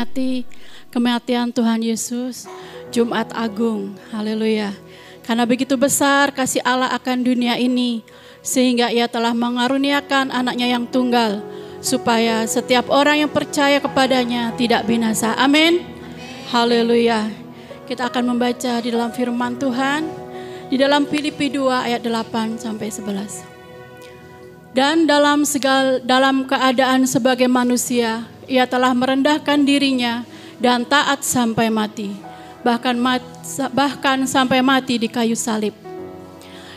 memperingati kematian Tuhan Yesus, Jumat Agung. Haleluya. Karena begitu besar kasih Allah akan dunia ini, sehingga Ia telah mengaruniakan anaknya yang tunggal, supaya setiap orang yang percaya kepadanya tidak binasa. Amin. Haleluya. Kita akan membaca di dalam firman Tuhan, di dalam Filipi 2 ayat 8 sampai 11. Dan dalam keadaan sebagai manusia, Ia telah merendahkan dirinya dan taat sampai mati, bahkan sampai mati di kayu salib.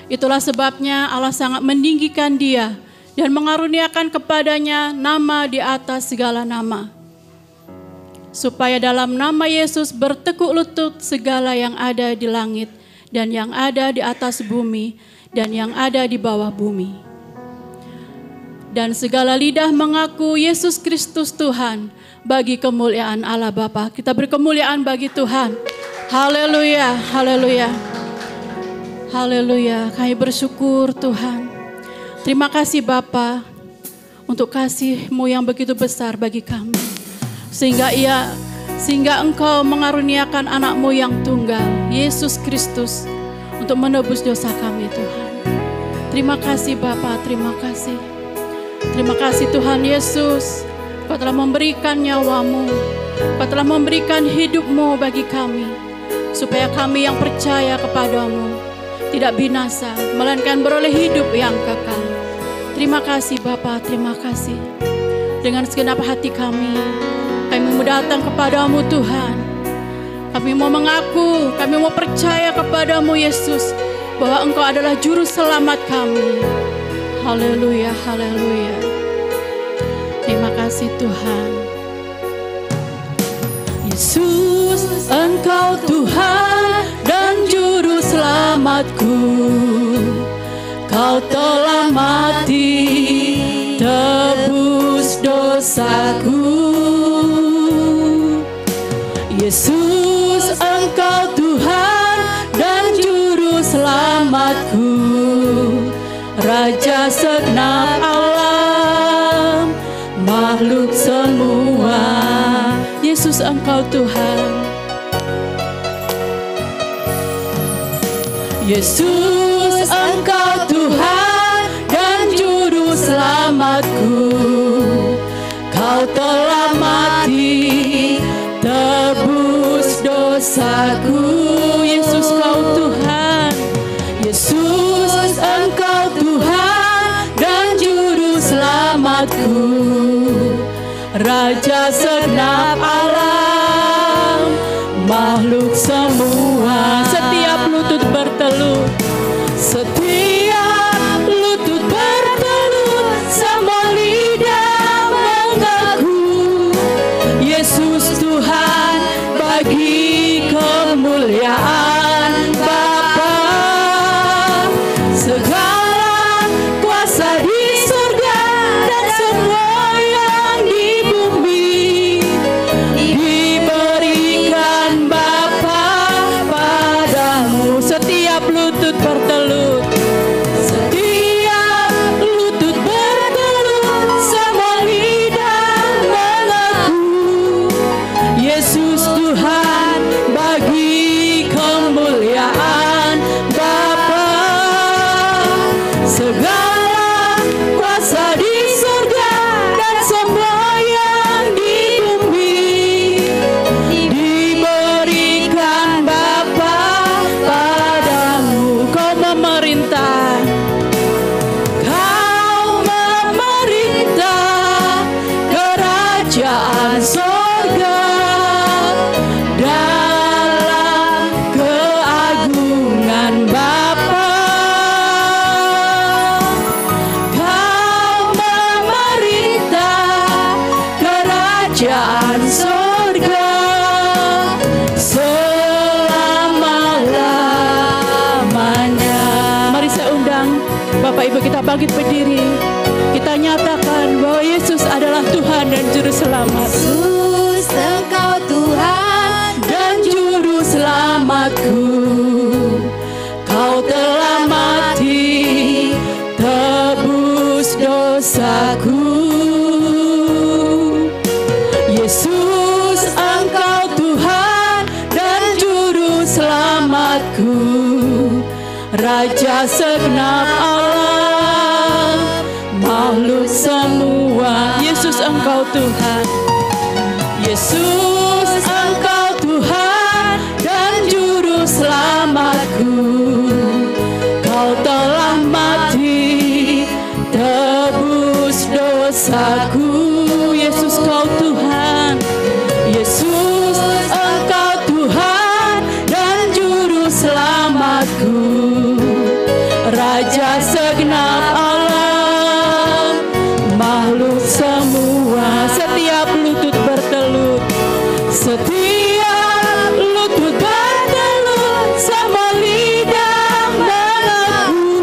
Itulah sebabnya Allah sangat meninggikan Dia dan mengaruniakan kepadanya nama di atas segala nama, supaya dalam nama Yesus bertekuk lutut segala yang ada di langit dan yang ada di atas bumi dan yang ada di bawah bumi. Dan segala lidah mengaku Yesus Kristus Tuhan, bagi kemuliaan Allah Bapa. Kita beri kemuliaan bagi Tuhan. Haleluya, haleluya, haleluya. Kami bersyukur Tuhan. Terima kasih Bapa untuk kasih-Mu yang begitu besar bagi kami. Sehingga Engkau mengaruniakan anak-Mu yang tunggal, Yesus Kristus, untuk menebus dosa kami Tuhan. Terima kasih Bapa, terima kasih. Terima kasih Tuhan Yesus, Kau telah memberikan nyawa-Mu, Kau telah memberikan hidup-Mu bagi kami, supaya kami yang percaya kepadamu tidak binasa, melainkan beroleh hidup yang kekal. Terima kasih Bapa, terima kasih. Dengan segenap hati kami mau datang kepadamu Tuhan. Kami mau mengaku, kami mau percaya kepadamu Yesus, bahwa Engkau adalah juru selamat kami. Haleluya, haleluya. Terima kasih Tuhan. Yesus, Engkau Tuhan dan juru selamatku. Kau telah mati, tebus dosaku. Yesus, Engkau Tuhan dan juru selamatku, Raja segenap alam, makhluk semua. Yesus, Engkau Tuhan. Yesus, Engkau Tuhan dan juru selamatku. Kau telah mati, tebus dosaku. Yesus, Kau Tuhan. Yesus, Engkau Tuhan dan juru selamatku, Raja segenap alam, makhluk semua. Setiap lutut bertelut, setiap lutut bertelut, semua lidah mengaku Yesus Tuhan, bagi kemuliaan Bapa. Segala kuasa di surga dan semua yang di bumi diberikan Bapa padamu. Setiap lutut bertelut, setiap lutut bertelut, semua lidah mengaku Yesus Tuhan, bagi kemuliaan Bapa. Segala kuasa di surga dan semua yang di bumi diberikan Bapa padamu. Kau memerintah, Kau memerintah kerajaan sorga dalam keagungan Bapa. Kau memerintah kerajaan sorga selama-lamanya. Mari saya undang Bapak Ibu kita bangkit berdiri. Kita nyatakan bahwa Yesus adalah Tuhan dan Juru Selamat. Yesus, Engkau Tuhan Dan Juru Selamatku, Kau telah mati, tebus dosaku. Yesus, Raja segenap alam, makhluk semua. Yesus Engkau Tuhan, Yesus Engkau Tuhan dan Juru Selamatku. Kau telah mati, tebus dosaku. Yesus Kau Tuhan, Yesus Engkau Tuhan dan Juru Selamatku. Raja segenap alam, makhluk semua. Setiap lutut bertelut, setiap lutut bertelut, sama lidah mengaku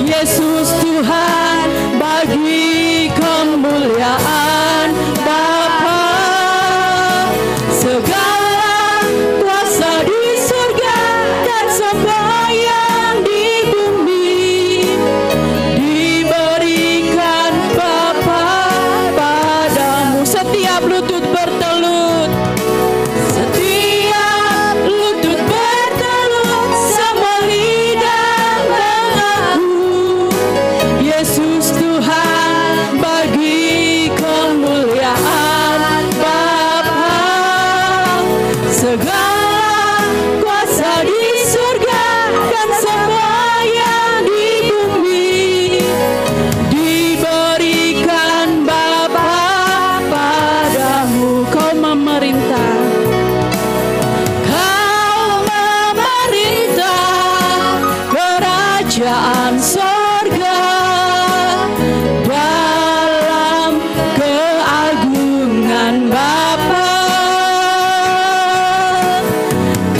Yesus Tuhan bagi kemuliaan Bapa. Segala kuasa di surga dan sembahyang di bumi diberikan Bapa padamu. Setiap lutut bertelut, setiap lutut bertelut, sama lidah mengaku Yesus Tuhan bagi kemuliaan Bapa. Segala kuasa di surga dan sembahyang di bumi diberikan Bapa padamu. Kau memerintah, Kau memerintah kerajaan sorga dalam keagungan Bapa.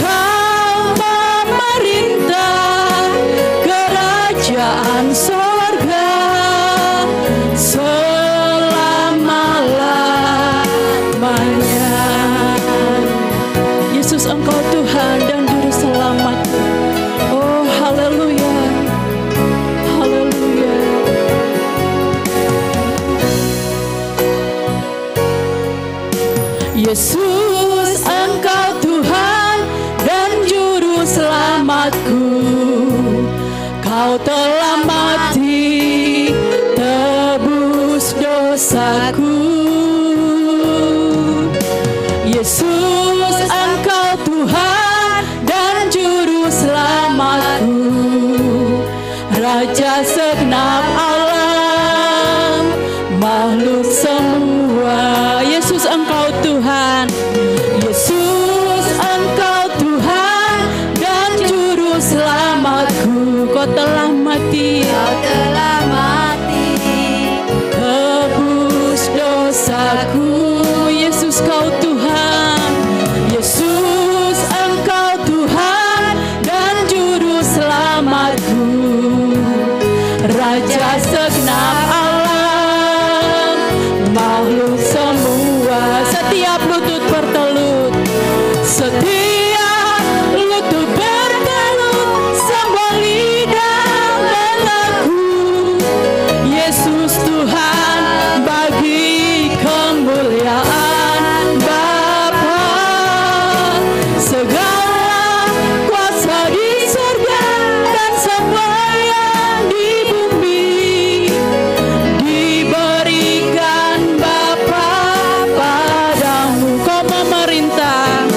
Kau memerintah kerajaan sorga selama-lamanya. Yesus Engkau Tuhan dan Juru Selamat. Oh haleluya, haleluya. Yesus Engkau Tuhan dan Juru Selamatku. Kau telah mati, tebus dosaku. Yesus Engkau Tuhan dan Juru Selamatku. Raja segenap alam, makhluk semua. Yesus Engkau Tuhan, Yesus Engkau Tuhan dan Juru Selamatku. Kau telah mati, Kau telah mati, tebus dosaku. Yesus Kau Tuhan, Yesus Engkau Tuhan dan Juru Selamatku. Raja segenap alam, makhluk semua. Setiap lutut bertelut, setiap lutut bertelut, semua lidah mengaku Yesus Tuhan bagi kemuliaan Bapa. Segala kuasa di surga dan sembahyang di bumi diberikan Bapa padamu. Kau memerintah,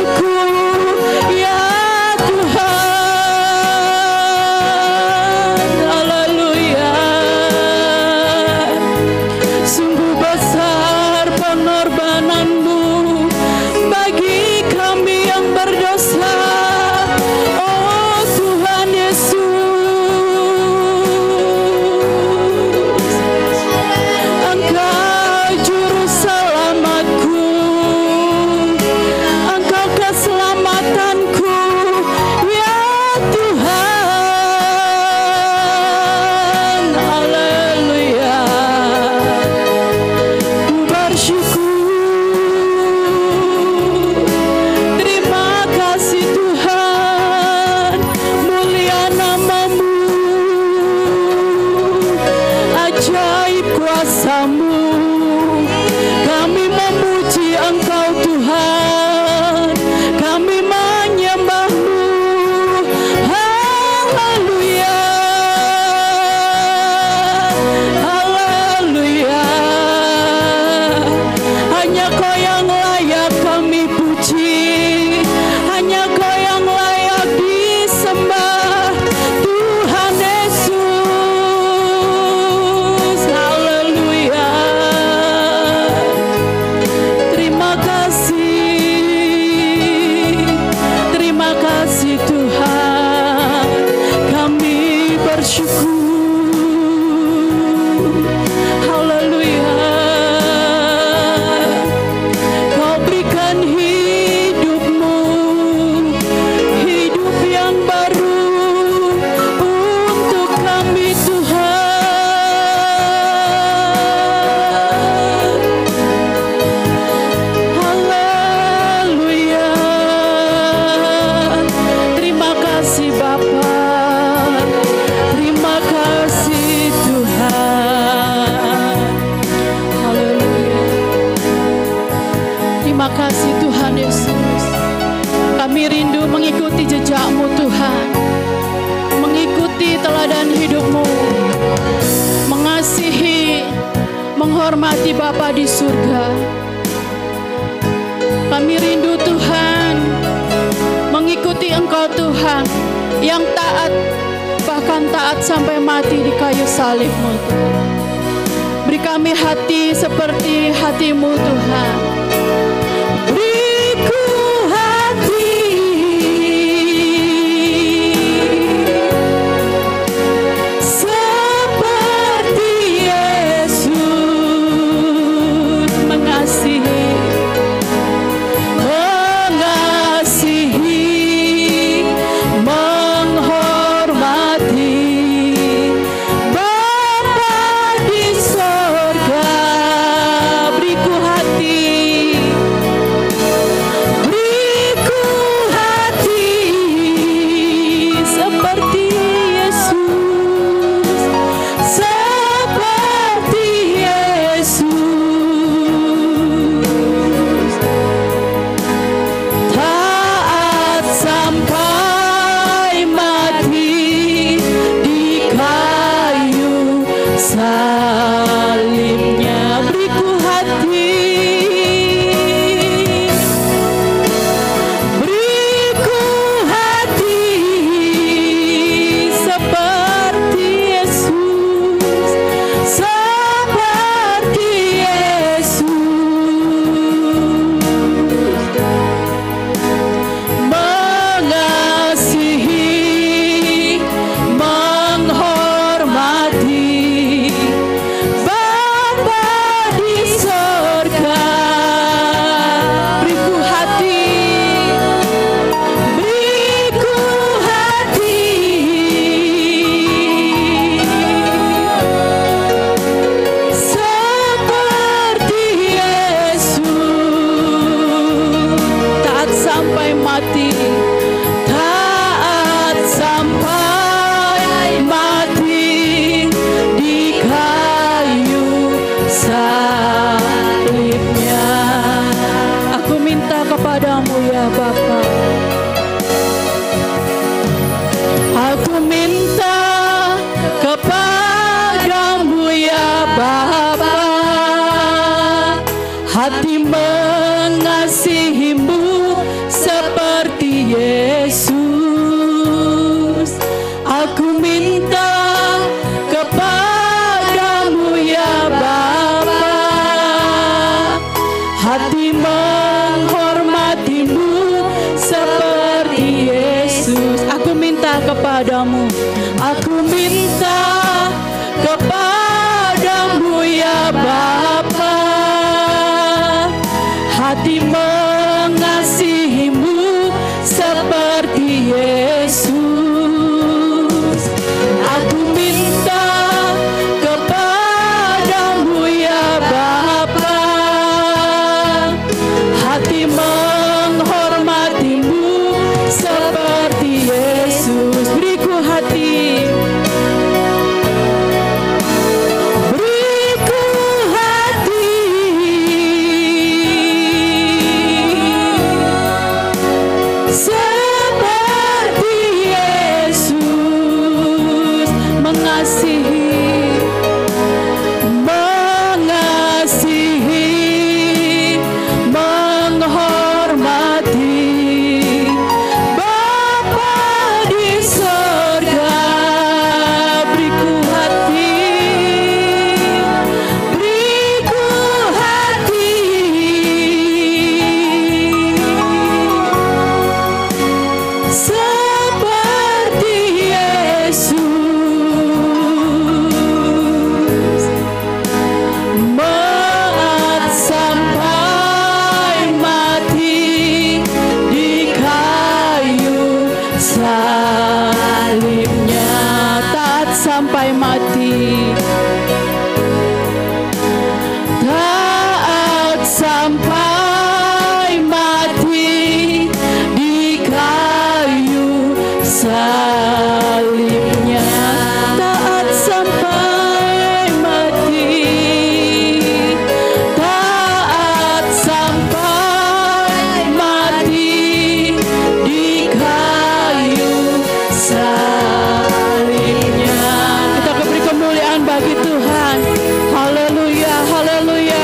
bersyukur ya Tuhan. Haleluya. Sungguh besar pengorbanan-Mu bagi kami yang berdosa. Oh Tuhan Yesus, Engkau juru selamatku, Engkau keselamatanku ya Tuhan. Haleluya. Ku bersyukur. Terima kasih Tuhan, mulia nama-Mu, ajaib kuasa-Mu. Kami memuji Engkau Tuhan, kami menyembah-Mu. Haleluya, haleluya. Hanya Kau yang layak kami puji, hanya Kau yang layak disembah, Tuhan Yesus. Haleluya. Terima kasih Tuhan, kami bersyukur. Haleluya. Kau berikan hidup-Mu, hidup yang baru untuk kami Tuhan. Haleluya. Terima kasih Bapa, terima kasih Tuhan. Haleluya. Terima kasih Tuhan Yesus. Kami rindu mengikuti jejak-Mu Tuhan, mengikuti teladan hidup-Mu, mengasihi, menghormati Bapa di surga. Kami rindu Tuhan mengikuti Engkau Tuhan yang taat, bahkan taat sampai mati di kayu salib-Mu Tuhan. Beri kami hati seperti hati-Mu Tuhan. Beriku hati seperti Yesus, mengasihi, menghormati Bapa di sorga. Beriku hati seperti Yesus, seperti Yesus. Taat sampai mati di kayu salibnya. Beriku hati, beriku hati seperti Yesus, seperti Yesus. Mengasihi, menghormati Bapa di sorga. Beriku hati, beriku hati seperti Yesus. Taat sampai mati, taat sampai mati di kayu salibnya. Aku minta kepadamu ya Bapa, aku minta kepadamu ya Bapa, hati mengasihi-Mu seperti kepadamu. Aku minta kepadamu ya Bapa, hati mengasihimu seperti Yesus. Aku minta kepadamu ya Bapa, hati menghormatimu seperti Yesus. Beriku hati, beriku hati seperti Yesus, mengasihi, mengasihi, menghormati Bapa di sorga. Beriku hati, beriku hati seperti Yesus, taat sampai mati di kayu salibnya, taat sampai mati, taat sampai mati di kayu salibnya, taat sampai mati, taat sampai mati di kayu salibnya. Kita beri kemuliaan bagi Tuhan. Haleluya, haleluya.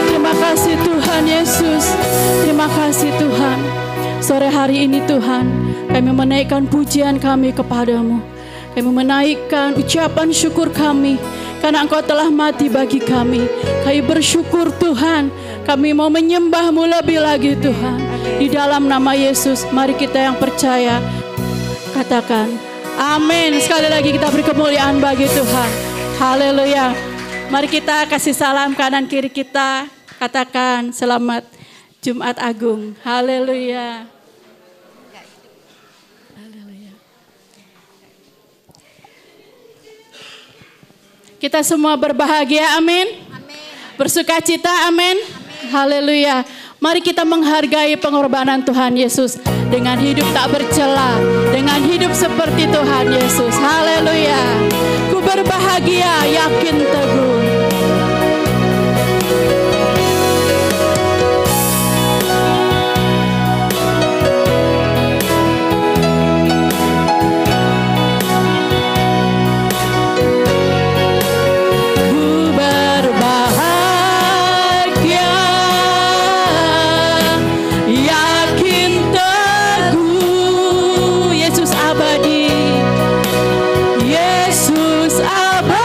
Terima kasih Tuhan Yesus. Terima kasih Tuhan. Sore hari ini Tuhan, kami menaikkan pujian kami kepadamu. Kami menaikkan ucapan syukur kami karena Engkau telah mati bagi kami. Kami bersyukur Tuhan. Kami mau menyembah-Mu lebih lagi Tuhan. Di dalam nama Yesus, mari kita yang percaya katakan amin. Sekali lagi kita beri kemuliaan bagi Tuhan. Haleluya. Mari kita kasih salam kanan kiri kita. Katakan selamat Jumat Agung. Haleluya. Haleluya. Kita semua berbahagia, amin. Bersukacita, amin. Haleluya. Mari kita menghargai pengorbanan Tuhan Yesus dengan hidup tak bercela, dengan hidup seperti Tuhan Yesus. Haleluya. Ku berbahagia, yakin teguh. Yesus abadi.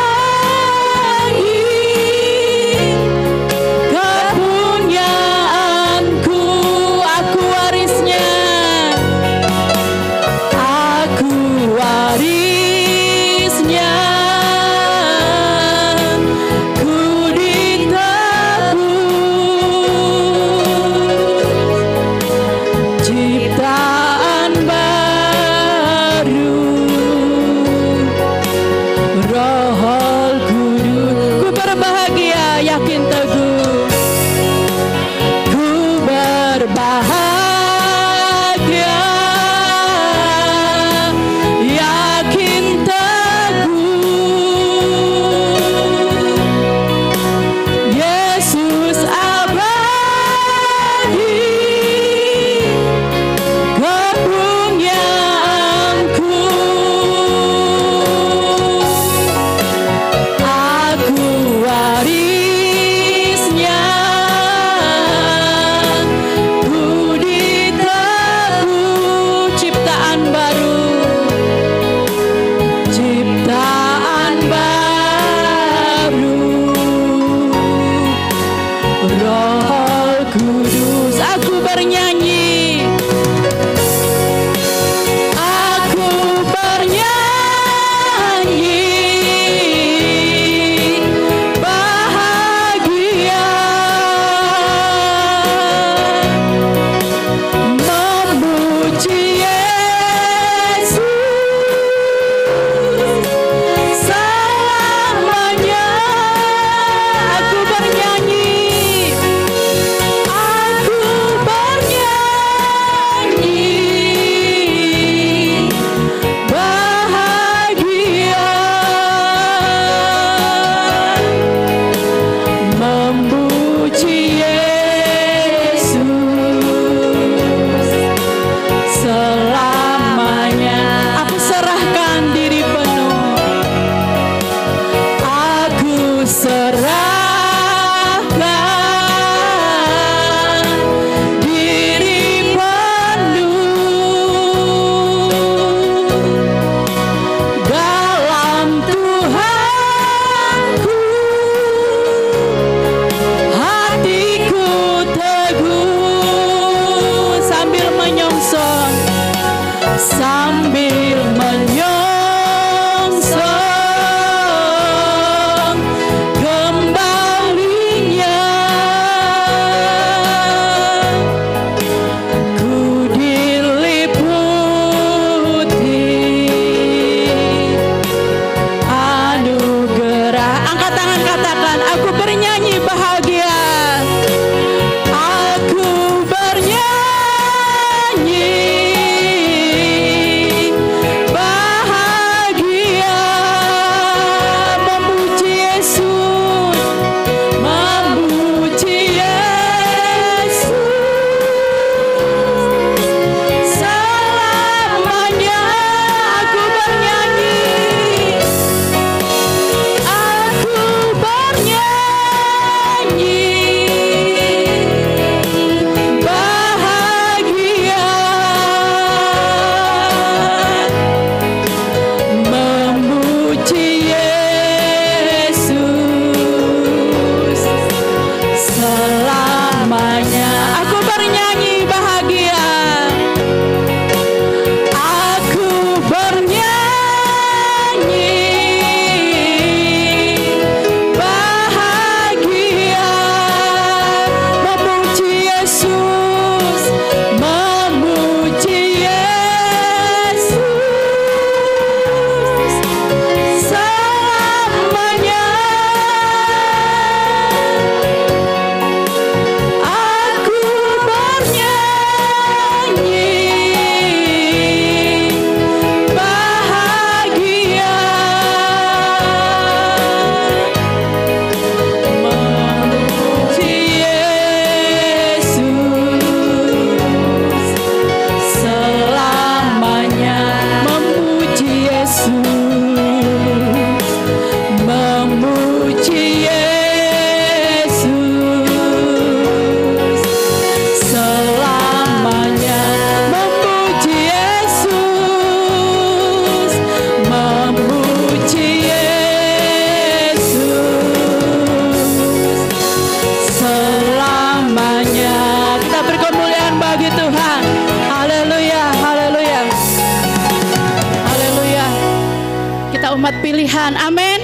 umat pilihan. Amin.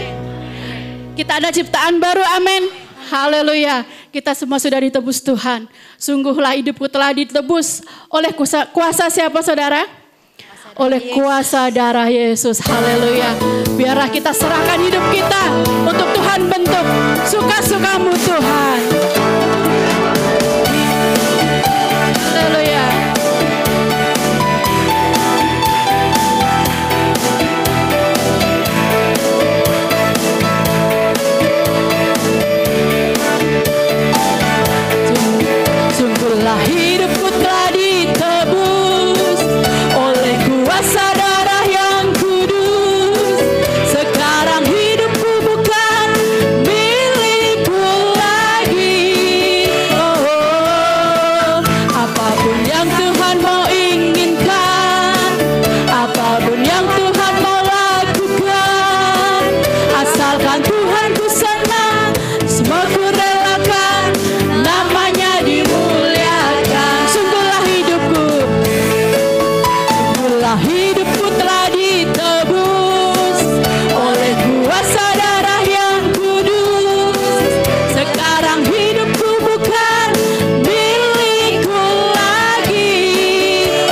Kita ada ciptaan baru. Amin. Haleluya. Kita semua sudah ditebus Tuhan. Sungguhlah hidupku telah ditebus oleh kuasa siapa saudara? Oleh kuasa darah Yesus. Haleluya. Biarlah kita serahkan hidup kita untuk Tuhan bentuk. Suka-sukamu Tuhan. Haleluya. Sungguhlah hidupku telah ditebus oleh kuasa darah yang kudus. Sekarang hidupku bukan milikku lagi. Oh, apapun yang Tuhan mau inginkan, apapun yang Tuhan mau lakukan, asalkan Tuhan ku senang, semua ku relakan, namanya dimuliakan. Sungguhlah hidupku telah ditebus oleh kuasa darah yang kudus. Sekarang hidupku bukan milikku lagi.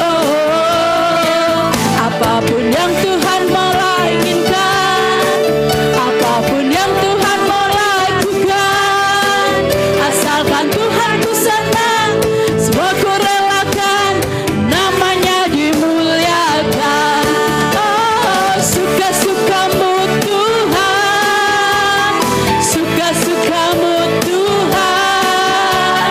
Oh, apapun yang Tuhan mau inginkan, apapun yang Tuhan mau lakukan, asalkan Tuhan ku senang, semua ku relakan, namanya dimuliakan. Oh, suka-sukamu Tuhan, suka-sukamu Tuhan,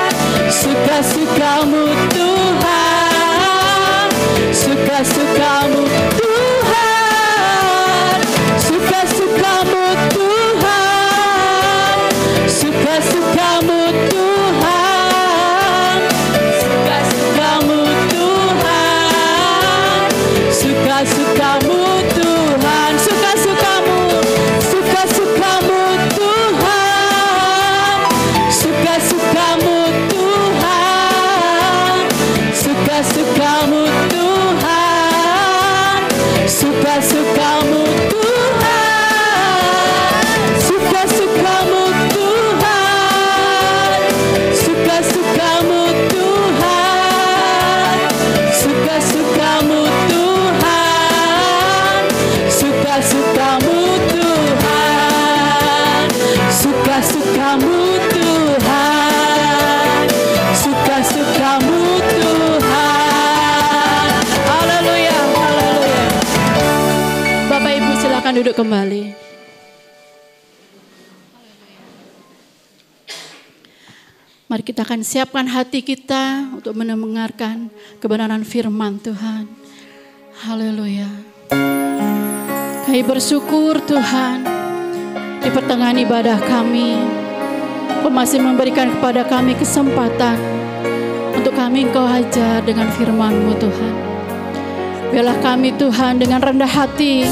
suka-sukamu Tuhan, suka-sukamu Tuhan, suka-sukamu Tuhan, suka-sukamu Tuhan, suka-sukamu Tuhan, suka-sukamu Tuhan, suka-sukamu, suka-sukamu Tuhan, suka-sukamu Tuhan, suka-sukamu Tuhan, suka-sukamu Tuhan, suka-sukamu Tuhan, suka-sukamu Tuhan, suka-sukamu Tuhan, suka-sukamu Tuhan, suka-sukamu Tuhan, suka-sukamu Tuhan. Haleluya, haleluya. Bapak Ibu silakan duduk kembali. Mari kita akan siapkan hati kita untuk mendengarkan kebenaran firman Tuhan. Haleluya. Kami bersyukur Tuhan di pertengahan ibadah kami, Kau masih memberikan kepada kami kesempatan untuk kami Engkau ajar dengan firman-Mu Tuhan. Biarlah kami Tuhan dengan rendah hati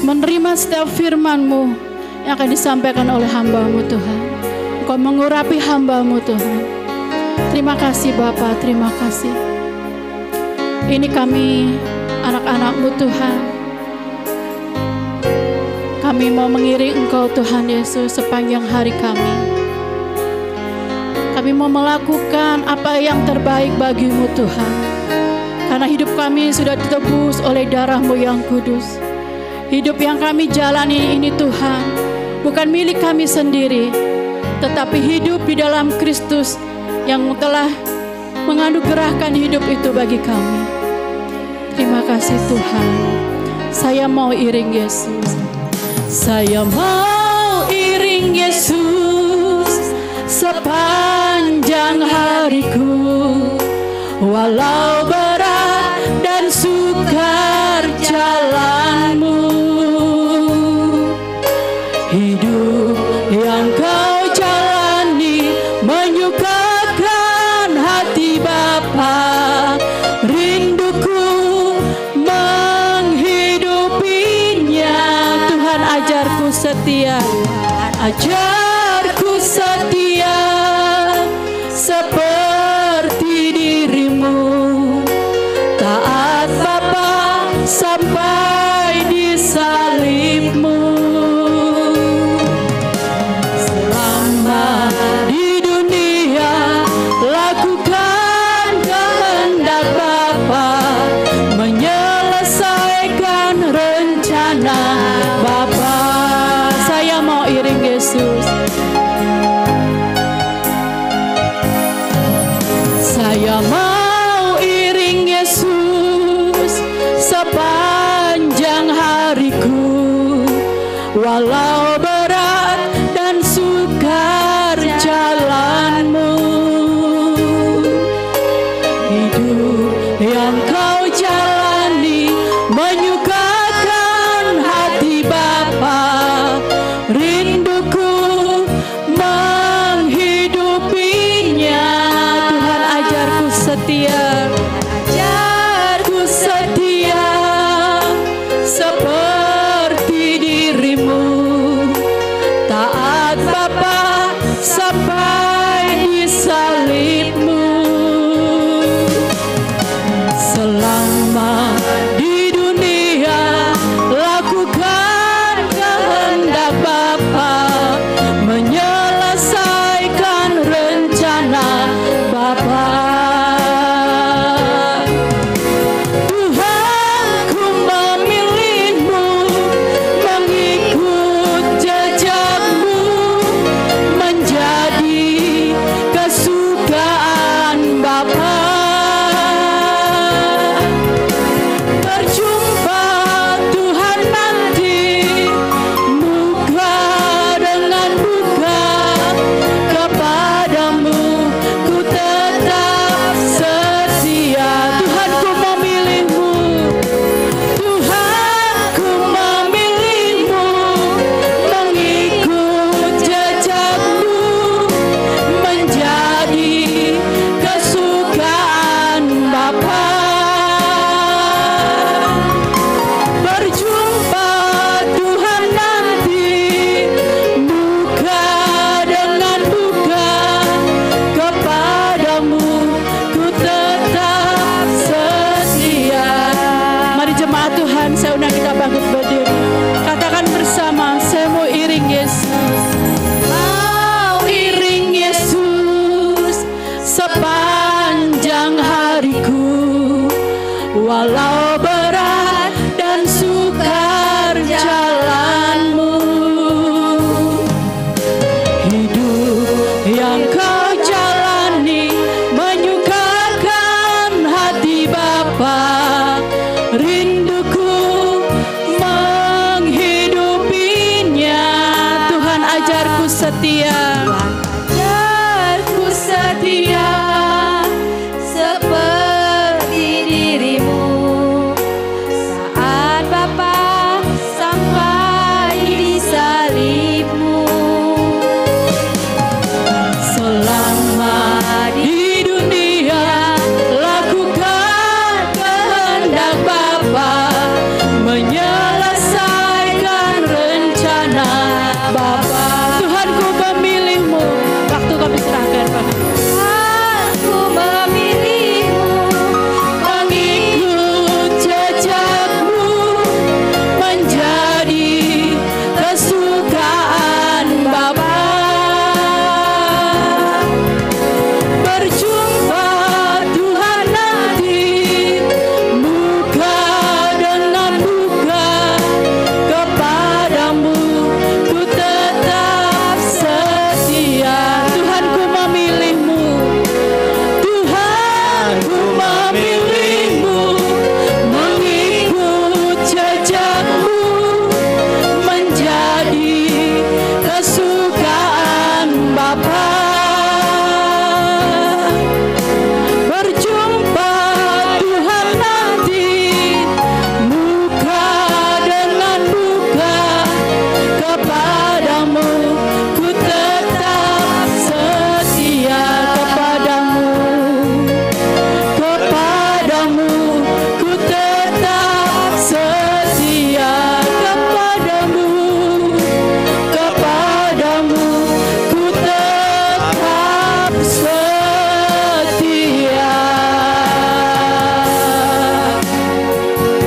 menerima setiap firman-Mu yang akan disampaikan oleh hamba-Mu Tuhan. Engkau mengurapi hamba-Mu Tuhan. Terima kasih Bapa, terima kasih. Ini kami anak-anak-Mu Tuhan. Kami mau mengiring Engkau Tuhan Yesus sepanjang hari kami. Kami mau melakukan apa yang terbaik bagi-Mu Tuhan. Karena hidup kami sudah ditebus oleh darah-Mu yang kudus. Hidup yang kami jalani ini Tuhan, bukan milik kami sendiri, tetapi hidup di dalam Kristus yang telah menganugerahkan hidup itu bagi kami. Terima kasih Tuhan. Saya mau iring Yesus. Saya mau iring Yesus sepanjang hariku, walau berat dan sukar jalanmu. Hidup yang Kau jalani menyukakan hati Bapa. Rinduku menghidupinya. Tuhan ajarku setia, ajarku setia seperti dirimu. Taat Bapa sampai di salibmu. sepanjang hariku, walau berat dan sukar jalanmu. Hidup yang kau jalani menyukakan hati Bapa, rinduku menghidupinya. Tuhan ajarku setia, ajarku setia seperti dirimu, taat Bapa sampai di salibmu. Selama di dunia lakukan kehendak Bapa, menyelesaikan rencana Bapa. Tuhan, ku memilihmu, mengikut jejakmu, menjadi kesukaan Bapa. Berjumpa Tuhan nanti, muka dengan muka, kepadamu ku tetap setia. Tuhan, ku memilihmu, Tuhan, ku memilihmu, mengikut jejakmu, menjadi kesukaan Bapa. Berjumpa Tuhan nanti, muka dengan muka, kepadamu ku tetap setia. Mari jemaat Tuhan, saya undang kita bangkit berdiri. Katakan bersama, saya mau iring Yesus. Mau iring Yesus sepanjang hariku, walau berat dan sukar jalanmu. Hidup yang kau jalani menyukakan hati Bapa, rinduku menghidupinya. Tuhan ajarku setia, ajarku setia seperti dirimu, saat Bapa sampai di salibmu. selama di dunia lakukan kehendak Bapa, menyelesaikan rencana Bapa. Tuhan, ku memilihmu. Waktu kami serahkan Pak. Aku memilihmu, Mengikut jejakmu, menjadi kesukaan Bapa. Berjumpa Tuhan nanti, muka dengan muka, kepadamu ku tetap setia. Tuhan, ku memilihmu, Tuhan, ku memilihmu, mengikut jejakmu, menjadi kesukaan Bapa. Berjumpa Tuhan nanti, muka dengan muka, kepadamu ku tetap setia. Kepadamu ku tetap setia. Kepadamu ku tetap setia.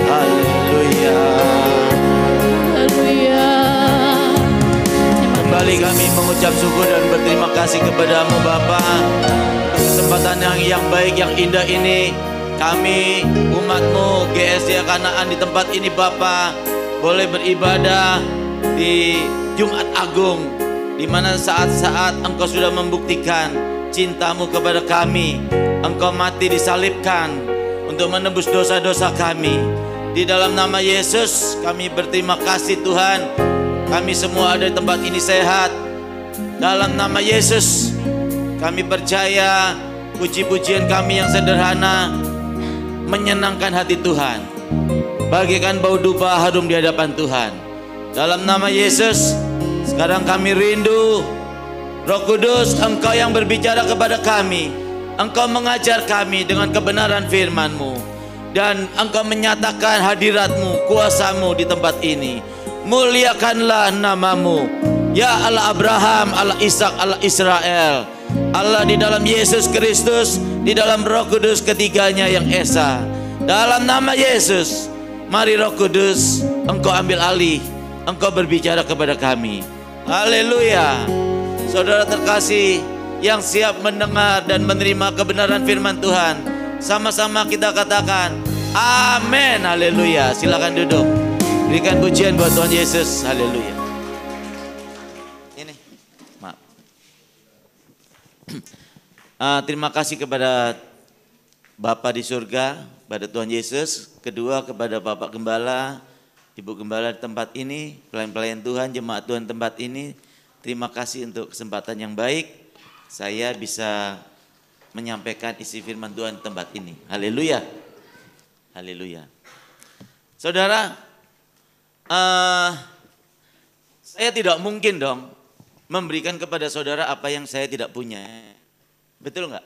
Haleluya. Haleluya. Kembali kami mengucap syukur dan berterima kasih kepadamu Bapa, kesempatan yang baik, yang indah ini. Kami umatmu GSD Kanaan di tempat ini Bapa, boleh beribadah di Jumat Agung, di mana saat-saat Engkau sudah membuktikan cintamu kepada kami. Engkau mati disalibkan untuk menebus dosa-dosa kami. Di dalam nama Yesus kami berterima kasih Tuhan. Kami semua ada di tempat ini sehat. Dalam nama Yesus kami percaya puji-pujian kami yang sederhana menyenangkan hati Tuhan. Bagikan bau dupa harum di hadapan Tuhan. Dalam nama Yesus sekarang kami rindu Roh Kudus, Engkau yang berbicara kepada kami. Engkau mengajar kami dengan kebenaran firman-Mu. Dan Engkau menyatakan hadirat-Mu, kuasa-Mu di tempat ini. Muliakanlah nama-Mu, ya Allah Abraham, Allah Ishak, Allah Israel. Allah di dalam Yesus Kristus, di dalam Roh Kudus ketiganya yang esa. Dalam nama Yesus, mari Roh Kudus, Engkau ambil alih. Engkau berbicara kepada kami. Haleluya. Saudara terkasih yang siap mendengar dan menerima kebenaran firman Tuhan, sama-sama kita katakan amin. Haleluya. Silakan duduk. Berikan pujian buat Tuhan Yesus. Haleluya. Ini maaf. Terima kasih kepada Bapa di surga, pada Tuhan Yesus. Kedua kepada Bapak Gembala, Ibu Gembala di tempat ini, pelayan-pelayan Tuhan, jemaat Tuhan tempat ini. Terima kasih untuk kesempatan yang baik. Saya bisa menyampaikan isi firman Tuhan di tempat ini. Haleluya. Haleluya. Saudara, saya tidak mungkin dong memberikan kepada saudara apa yang saya tidak punya. Betul enggak?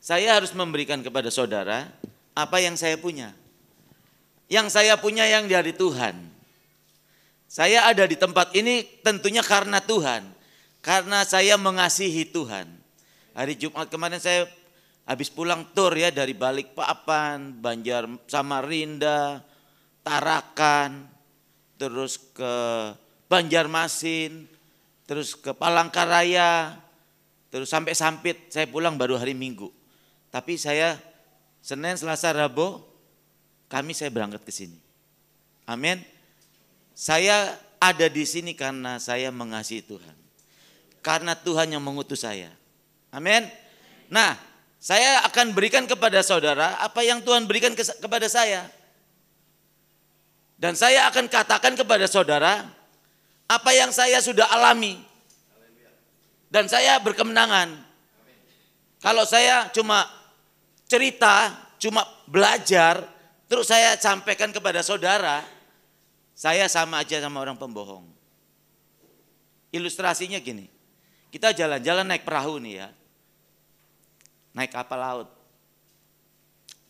Saya harus memberikan kepada saudara apa yang saya punya. Yang saya punya yang dari Tuhan. Saya ada di tempat ini tentunya karena Tuhan. Karena saya mengasihi Tuhan. Hari Jumat kemarin saya habis pulang tur ya dari Balikpapan, Banjar Samarinda, Tarakan, terus ke Banjarmasin, terus ke Palangkaraya, terus sampai Sampit. Saya pulang baru hari Minggu. Tapi saya Senin, Selasa, Rabu, Kamis saya berangkat ke sini. Amin. Saya ada di sini karena saya mengasihi Tuhan. Karena Tuhan yang mengutus saya. Amin. Nah, saya akan berikan kepada saudara apa yang Tuhan berikan kepada saya. Dan saya akan katakan kepada saudara apa yang saya sudah alami. Dan saya berkemenangan. Kalau saya cuma cerita, cuma belajar, terus saya sampaikan kepada saudara, saya sama aja sama orang pembohong. Ilustrasinya gini, kita jalan-jalan naik perahu nih ya, naik kapal laut.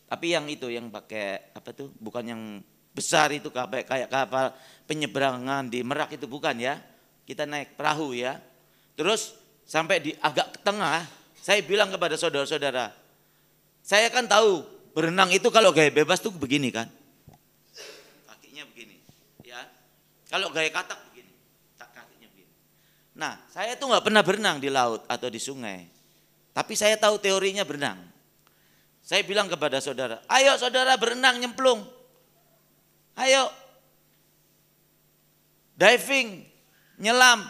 Tapi yang itu yang pakai apa tuh? Bukan yang besar itu kayak kapal penyeberangan di Merak itu bukan ya. Kita naik perahu ya. Terus sampai di agak ke tengah, saya bilang kepada saudara-saudara, saya kan tahu berenang itu kalau gaya bebas tuh begini kan. Kakinya begini ya. Kalau gaya katak begini, kakinya begini. Nah, saya tuh nggak pernah berenang di laut atau di sungai. Tapi saya tahu teorinya berenang. Saya bilang kepada saudara, ayo saudara berenang nyemplung. Ayo. Diving, nyelam.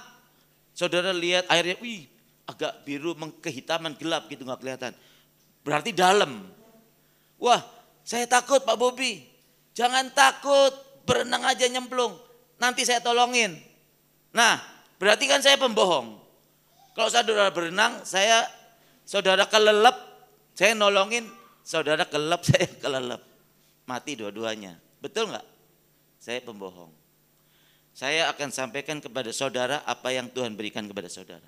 Saudara lihat airnya, wih agak biru kehitaman gelap gitu nggak kelihatan. Berarti dalam. Wah saya takut Pak Bobi. Jangan takut, berenang aja nyemplung. Nanti saya tolongin. Nah berarti kan saya pembohong. Kalau saudara berenang, saudara kelelep, saya nolongin. Saudara kelelep, saya kelelep. Mati dua-duanya. Betul nggak? Saya pembohong. Saya akan sampaikan kepada saudara apa yang Tuhan berikan kepada saudara.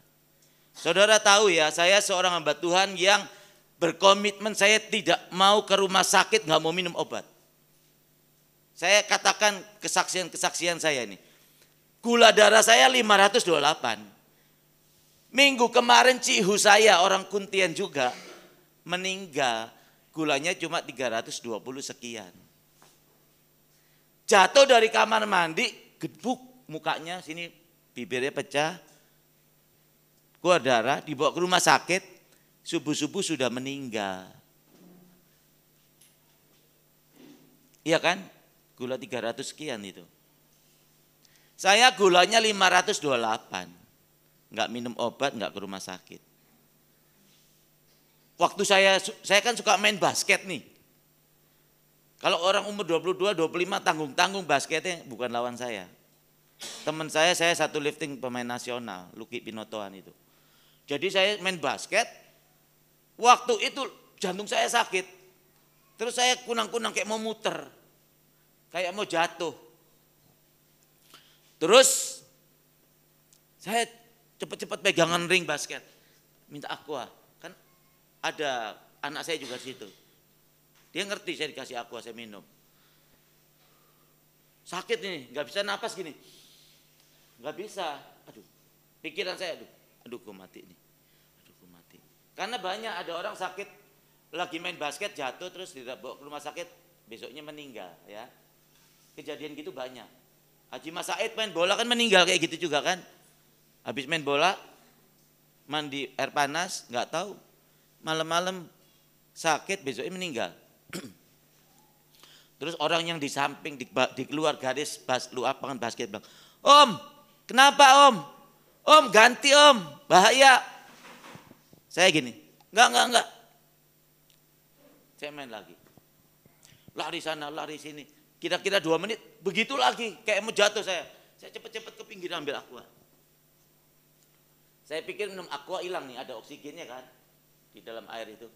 Saudara tahu ya, saya seorang hamba Tuhan yang berkomitmen saya tidak mau ke rumah sakit, nggak mau minum obat. Saya katakan kesaksian-kesaksian saya ini. Gula darah saya 528. Minggu kemarin cihu saya orang Kuntian juga meninggal. Gulanya cuma 320 sekian. Jatuh dari kamar mandi, gebuk mukanya, sini bibirnya pecah. Keluar darah, dibawa ke rumah sakit, subuh-subuh sudah meninggal. Iya kan? Gula 300 sekian itu. Saya gulanya 528. Enggak minum obat, enggak ke rumah sakit. Waktu saya kan suka main basket nih. Kalau orang umur 22, 25 tanggung-tanggung basketnya bukan lawan saya. Teman saya satu lifting pemain nasional, Lucky Pinotoan itu. Jadi saya main basket, waktu itu jantung saya sakit. Terus saya kunang-kunang kayak mau muter, kayak mau jatuh. Terus saya cepat-cepat pegangan ring basket, minta aqua. Kan ada anak saya juga di situ. Dia ngerti saya dikasih aqua, saya minum. Sakit ini, nggak bisa napas gini. Nggak bisa, aduh, pikiran saya, aduh gue mati nih, aduh gue mati. Karena banyak ada orang sakit, lagi main basket jatuh terus dibawa ke rumah sakit, besoknya meninggal ya. Kejadian gitu banyak. Haji Mas Said main bola kan meninggal kayak gitu juga kan. Habis main bola, mandi air panas, nggak tahu, malam-malam sakit, besoknya meninggal. Terus orang yang di samping di keluar garis lapangan basket bilang, "Om, kenapa Om? Om ganti Om, bahaya." Saya gini, enggak. Saya main lagi. Lari sana, lari sini. Kira-kira 2 menit, begitu lagi, kayak mau jatuh saya. Saya cepet-cepet ke pinggir ambil aqua. Saya pikir minum aqua hilang nih, ada oksigennya kan di dalam air itu.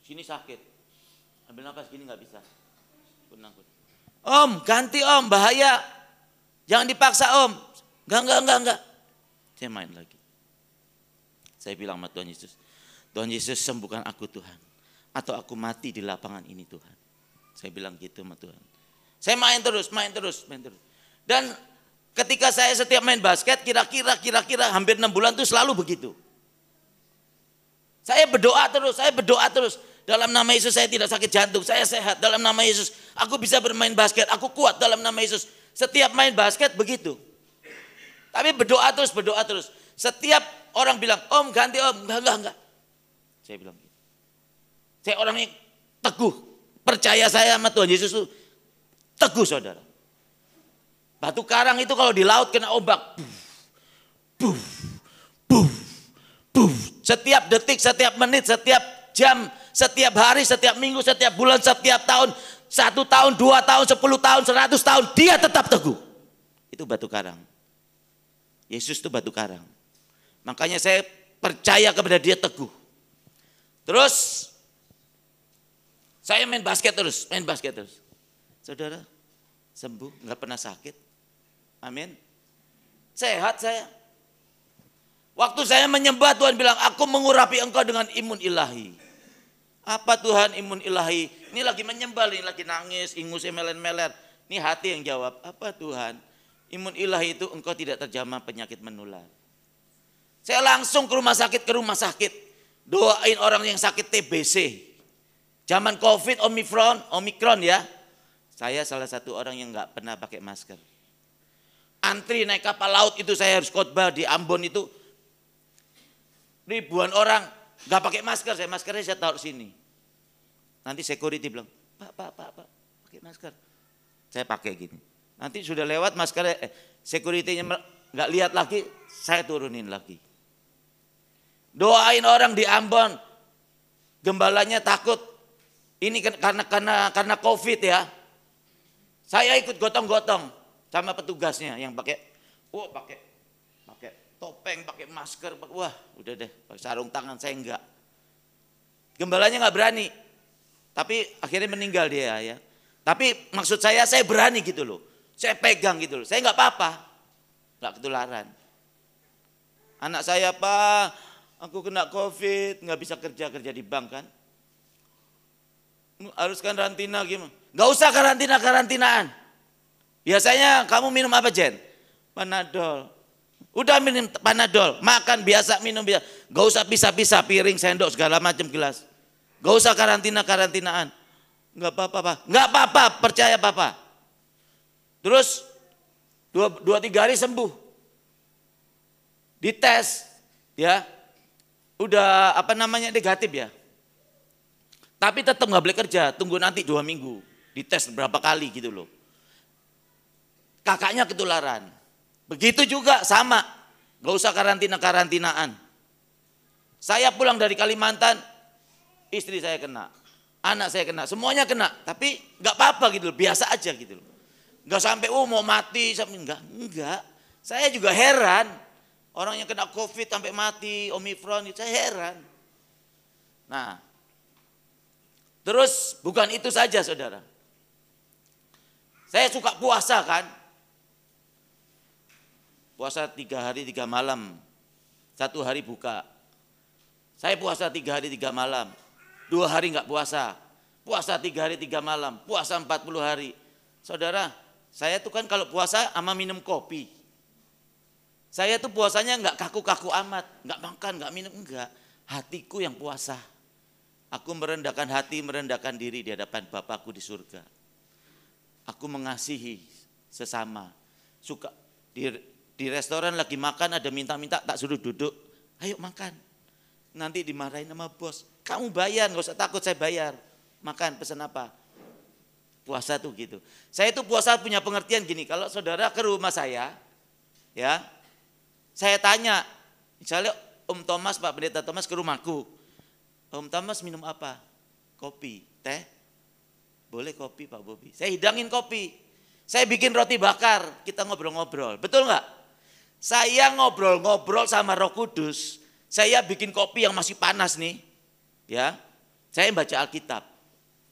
Sini sakit, ambil nafas gini nggak bisa. Kunang. Om, ganti Om, bahaya. Jangan dipaksa Om. Enggak. Saya main lagi. Saya bilang sama Tuhan Yesus, Tuhan Yesus sembuhkan aku Tuhan. Atau aku mati di lapangan ini Tuhan. Saya bilang gitu sama Tuhan. Saya main terus. Dan ketika saya setiap main basket, kira-kira hampir 6 bulan itu selalu begitu. Saya berdoa terus. Dalam nama Yesus saya tidak sakit jantung, saya sehat. Dalam nama Yesus aku bisa bermain basket, aku kuat dalam nama Yesus. Setiap main basket begitu. Tapi berdoa terus. Setiap orang bilang, Om ganti Om, enggak. Saya bilang, saya orang yang teguh. Percaya saya sama Tuhan Yesus itu teguh saudara. Batu karang itu kalau di laut kena ombak. Setiap detik, setiap menit, setiap jam, setiap hari, setiap minggu, setiap bulan, setiap tahun, 1 tahun, 2 tahun, 10 tahun, 100 tahun, dia tetap teguh. Itu batu karang. Yesus itu batu karang. Makanya saya percaya kepada dia teguh. Terus saya main basket terus. Saudara, sembuh, nggak pernah sakit. Amin. Sehat saya. Waktu saya menyembah Tuhan bilang, aku mengurapi engkau dengan imun ilahi. Apa Tuhan imun ilahi? Ini lagi menyembah, ini lagi nangis, ingusnya meler-meler. Ini hati yang jawab, apa Tuhan? Imun ilahi itu engkau tidak terjamah penyakit menular. Saya langsung ke rumah sakit. Doain orang yang sakit TBC. Zaman COVID, Omikron ya. Saya salah satu orang yang gak pernah pakai masker. Antri naik kapal laut itu saya harus khotbah di Ambon itu. Ribuan orang gak pakai masker, maskernya saya taruh sini. Nanti security bilang, Pak, pakai masker. Saya pakai gini. Nanti sudah lewat maskernya, security-nya gak lihat lagi, saya turunin lagi. Doain orang di Ambon, gembalanya takut. Ini karena COVID ya. Saya ikut gotong-gotong sama petugasnya yang pakai topeng, pakai masker, wah udah deh, pakai sarung tangan saya enggak. Gembalanya enggak berani, tapi akhirnya meninggal dia ya. Tapi maksud saya berani gitu loh, saya pegang gitu loh, saya enggak apa-apa, enggak ketularan. Anak saya, Pak, aku kena COVID, enggak bisa kerja di bank kan. Harus karantina gimana? Enggak usah karantinaan. Biasanya kamu minum apa Jen? Panadol. Udah minum Panadol, makan biasa, minum biasa. Gak usah pisah-pisah piring, sendok, segala macam gelas. Gak usah karantinaan. Gak apa-apa, percaya Papa. Terus 2-3 hari sembuh. Dites, ya, udah negatif ya. Tapi tetap gak boleh kerja, tunggu nanti 2 minggu. Dites berapa kali gitu loh. Kakaknya ketularan. Begitu juga sama, gak usah karantinaan. Saya pulang dari Kalimantan, istri saya kena. anak saya kena, semuanya kena. Tapi nggak apa-apa gitu loh, biasa aja gitu loh. Nggak sampai mau mati, enggak. Saya juga heran. Orang yang kena COVID sampai mati, Omikron, saya heran. Nah, terus bukan itu saja saudara. Saya suka puasa kan. Puasa 3 hari 3 malam. 1 hari buka. Saya puasa 3 hari 3 malam. 2 hari enggak puasa. Puasa 3 hari 3 malam. Puasa 40 hari. Saudara, saya tuh kan kalau puasa sama minum kopi. Saya tuh puasanya enggak kaku-kaku amat. Enggak makan, enggak minum, enggak. Hatiku yang puasa. Aku merendahkan hati, merendahkan diri di hadapan Bapakku di surga. Aku mengasihi sesama. Suka di restoran lagi makan ada minta-minta tak suruh duduk. Ayo makan. Nanti dimarahin sama bos. Kamu bayar, gak usah takut saya bayar. Makan, pesan apa? Puasa tuh gitu. Saya tuh puasa punya pengertian gini. Kalau saudara ke rumah saya, ya, saya tanya. Misalnya Om Thomas, Pak Pendeta Thomas ke rumahku. Om Thomas minum apa? Kopi, teh? Boleh kopi Pak Bobi. Saya hidangin kopi. Saya bikin roti bakar. Kita ngobrol-ngobrol. Betul nggak? Saya ngobrol-ngobrol sama Roh Kudus. Saya bikin kopi yang masih panas nih. Ya, saya baca Alkitab.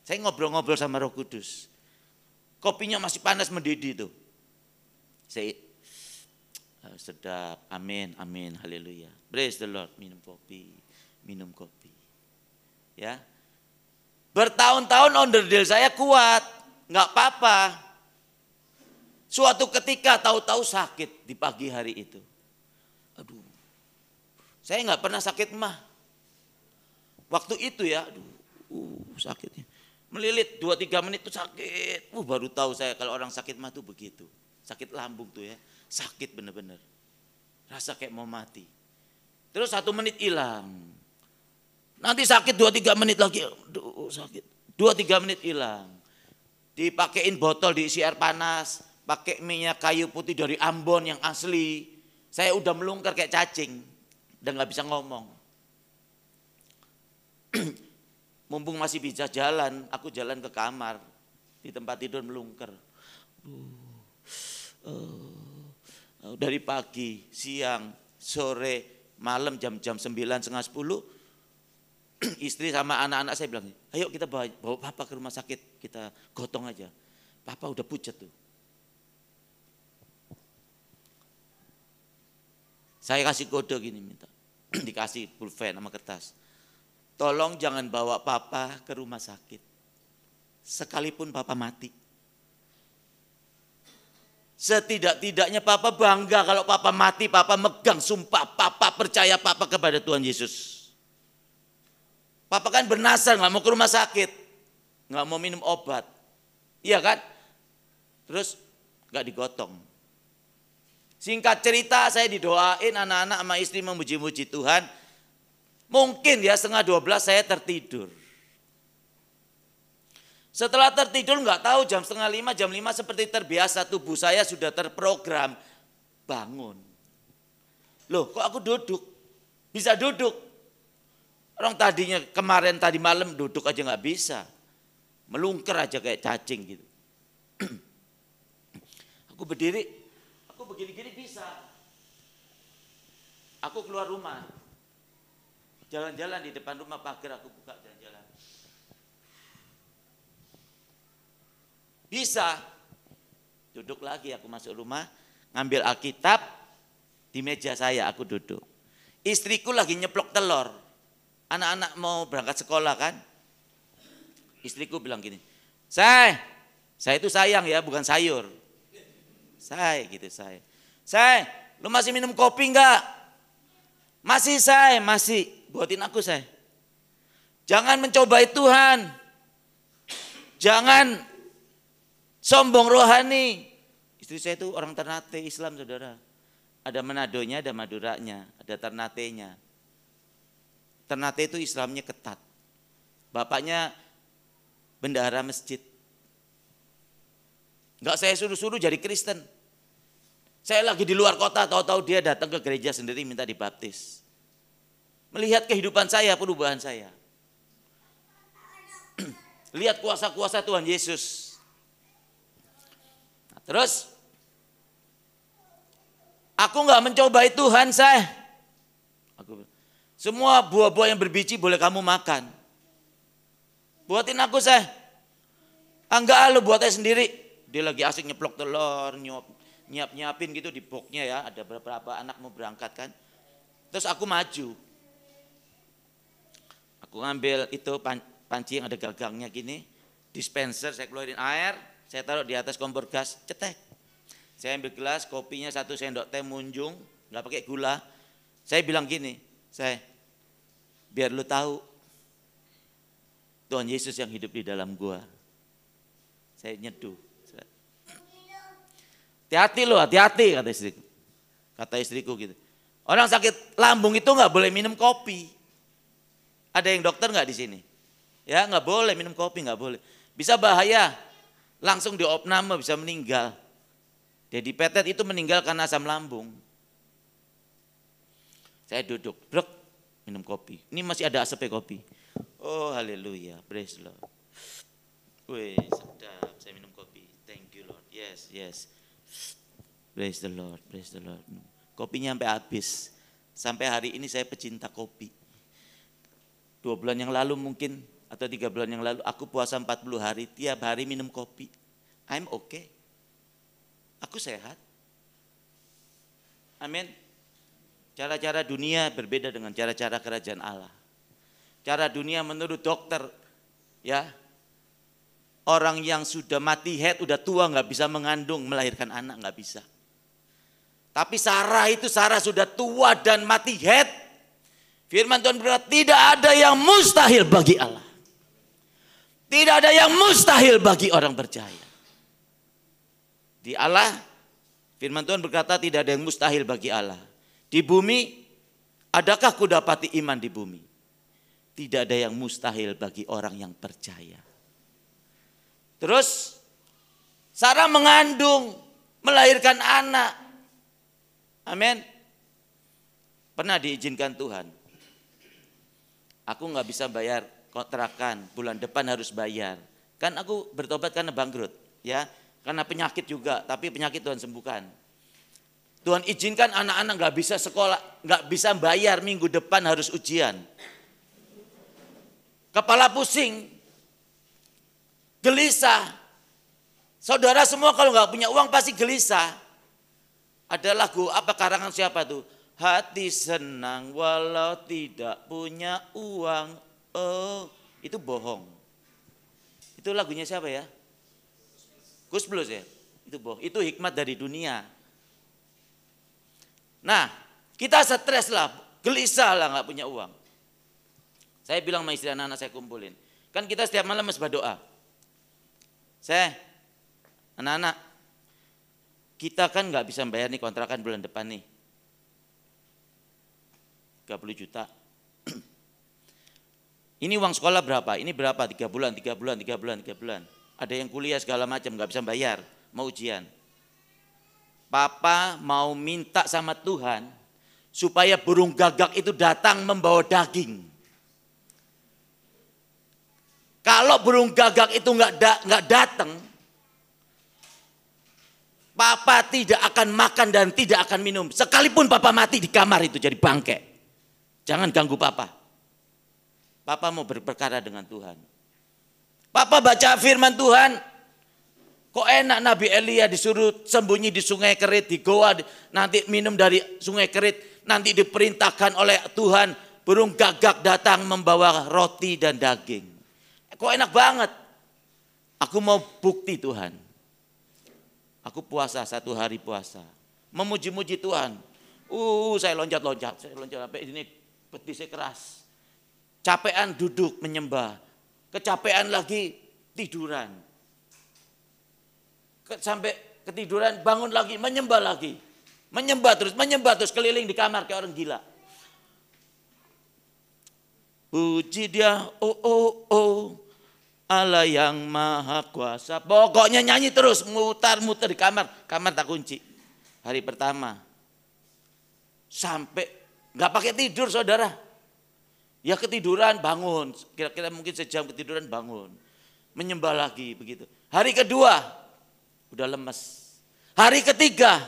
Saya ngobrol-ngobrol sama Roh Kudus. Kopinya masih panas mendidih tuh. Saya sedap. Amin, amin, haleluya. Praise the Lord. Minum kopi, minum kopi. Ya, bertahun-tahun onderdil saya kuat, nggak apa-apa. Suatu ketika tahu-tahu sakit di pagi hari itu. Aduh, saya nggak pernah sakit mah. Waktu itu ya, aduh, sakitnya. Melilit 2-3 menit tuh sakit. Baru tahu saya kalau orang sakit mah tuh begitu. Sakit lambung tuh ya, sakit bener-bener. Rasa kayak mau mati. Terus 1 menit hilang. Nanti sakit 2-3 menit lagi, aduh sakit. 2-3 menit hilang. Dipakein botol diisi air panas, pakai minyak kayu putih dari Ambon yang asli. Saya udah melungker kayak cacing, udah nggak bisa ngomong. Mumpung masih bisa jalan, aku jalan ke kamar, di tempat tidur melungker. Dari pagi, siang, sore, malam jam-jam 9, setengah 10. Istri sama anak-anak saya bilang, ayo kita bawa papa ke rumah sakit, kita gotong aja. Papa udah pucat tuh. Saya kasih kode gini minta, dikasih pulpen sama kertas. Tolong jangan bawa papa ke rumah sakit, sekalipun papa mati. Setidak-tidaknya papa bangga kalau papa mati, papa megang sumpah, papa percaya papa kepada Tuhan Yesus. Papa kan bernasar nggak mau ke rumah sakit, nggak mau minum obat, iya kan? Terus nggak digotong. Singkat cerita saya didoain anak-anak sama istri memuji-muji Tuhan. Mungkin ya 11:30 saya tertidur. Setelah tertidur nggak tahu jam 4:30, jam 5 seperti terbiasa tubuh saya sudah terprogram bangun. Loh kok aku duduk? Bisa duduk. Orang tadinya kemarin tadi malam duduk aja nggak bisa, melungker aja kayak cacing gitu. Aku berdiri, aku begini-gini bisa. Aku keluar rumah, jalan-jalan di depan rumah pagar aku buka jalan-jalan. Bisa, duduk lagi aku masuk rumah, ngambil Alkitab di meja saya aku duduk. Istriku lagi nyeplok telur. Anak-anak mau berangkat sekolah kan. Istriku bilang gini, saya itu sayang ya bukan sayur. Saya gitu saya. Lu masih minum kopi enggak? Masih masih. Buatin aku saya. Jangan mencobai Tuhan. Jangan sombong rohani. Istri saya itu orang Ternate Islam saudara. Ada Manadonya, ada Maduranya, ada Ternatenya. Ternate itu Islamnya ketat. Bapaknya bendahara masjid. Enggak saya suruh-suruh jadi Kristen. Saya lagi di luar kota, tahu-tahu dia datang ke gereja sendiri minta dibaptis. Melihat kehidupan saya, perubahan saya. Lihat kuasa-kuasa Tuhan Yesus. Nah, terus, aku nggak mencobai Tuhan, saya. Semua buah-buah yang berbiji boleh kamu makan. Buatin aku, saya. Enggak, lu buat aja sendiri. Dia lagi asik nyeplok telur, nyiapin gitu di boxnya ya. Ada beberapa anak mau berangkat kan. Terus aku maju. Aku ngambil itu panci yang ada gagangnya gini. Dispenser, saya keluarin air. Saya taruh di atas kompor gas, cetek. Saya ambil gelas, kopinya 1 sendok teh munjung. Gak pakai gula. Saya bilang gini, saya, biar lu tahu. Tuhan Yesus yang hidup di dalam gua. Saya nyeduh. Hati-hati loh, hati-hati kata istriku. Kata istriku gitu. Orang sakit lambung itu nggak boleh minum kopi. Ada yang dokter nggak di sini? Ya nggak boleh minum kopi, nggak boleh. Bisa bahaya, langsung diopname bisa meninggal. Jadi petet itu meninggal karena asam lambung. Saya duduk, brek, minum kopi. Ini masih ada asapnya kopi. Oh haleluya, praise the Lord. Wih sedap, saya minum kopi. Thank you Lord, yes, yes. Praise the Lord, praise the Lord. Kopinya sampai habis. Sampai hari ini saya pecinta kopi. 2 bulan yang lalu mungkin, atau 3 bulan yang lalu, aku puasa 40 hari, tiap hari minum kopi. I'm okay. Aku sehat. Amin. Cara-cara dunia berbeda dengan cara-cara kerajaan Allah. Cara dunia menurut dokter, ya, orang yang sudah mati head, udah tua nggak bisa mengandung, melahirkan anak nggak bisa. Tapi Sarah sudah tua dan mati head. Firman Tuhan berkata tidak ada yang mustahil bagi Allah. Tidak ada yang mustahil bagi orang percaya. Di Allah, firman Tuhan berkata tidak ada yang mustahil bagi Allah. Di bumi, adakah ku dapati iman di bumi? Tidak ada yang mustahil bagi orang yang percaya. Terus Sarah mengandung, melahirkan anak. Amin. Pernah diizinkan Tuhan. Aku nggak bisa bayar kontrakan, bulan depan harus bayar. Kan aku bertobat karena bangkrut, ya, karena penyakit juga. Tapi penyakit Tuhan sembuhkan. Tuhan izinkan anak-anak nggak bisa sekolah, nggak bisa bayar, minggu depan harus ujian. Kepala pusing. Gelisah. Saudara semua kalau nggak punya uang pasti gelisah. Ada lagu apa karangan siapa tuh? Hati senang walau tidak punya uang. Oh, itu bohong. Itu lagunya siapa ya? Gus Plus ya? Itu bohong. Itu hikmat dari dunia. Nah, kita stres lah, gelisah lah nggak punya uang. Saya bilang sama istri anak-anak saya kumpulin. Kan kita setiap malam harus berdoa. Saya, anak-anak, kita kan nggak bisa bayar nih kontrakan bulan depan nih. 30 juta. Ini uang sekolah berapa? Ini berapa? 3 bulan. Ada yang kuliah segala macam nggak bisa bayar, mau ujian. Papa mau minta sama Tuhan supaya burung gagak itu datang membawa daging. Kalau burung gagak itu nggak datang, Papa tidak akan makan dan tidak akan minum. Sekalipun Papa mati di kamar itu jadi bangke. Jangan ganggu Papa. Papa mau berperkara dengan Tuhan. Papa baca firman Tuhan. Kok enak Nabi Elia disuruh sembunyi di sungai Kerit, di goa, nanti minum dari sungai Kerit. Nanti diperintahkan oleh Tuhan, burung gagak datang membawa roti dan daging. Kok enak banget. Aku mau bukti Tuhan. Aku puasa 1 hari puasa. Memuji-muji Tuhan. Saya loncat-loncat sampai ini betisnya keras. Capean duduk menyembah. Kecapean lagi tiduran. Sampai ketiduran bangun lagi, menyembah lagi. Menyembah terus keliling di kamar kayak orang gila. Puji dia, oh. Allah yang maha kuasa. Pokoknya nyanyi terus, mutar-mutar di kamar. Kamar tak kunci. Hari pertama. Sampai gak pakai tidur saudara. Ya ketiduran bangun. Kira-kira mungkin sejam ketiduran bangun. menyembah lagi begitu. Hari kedua udah lemes. Hari ketiga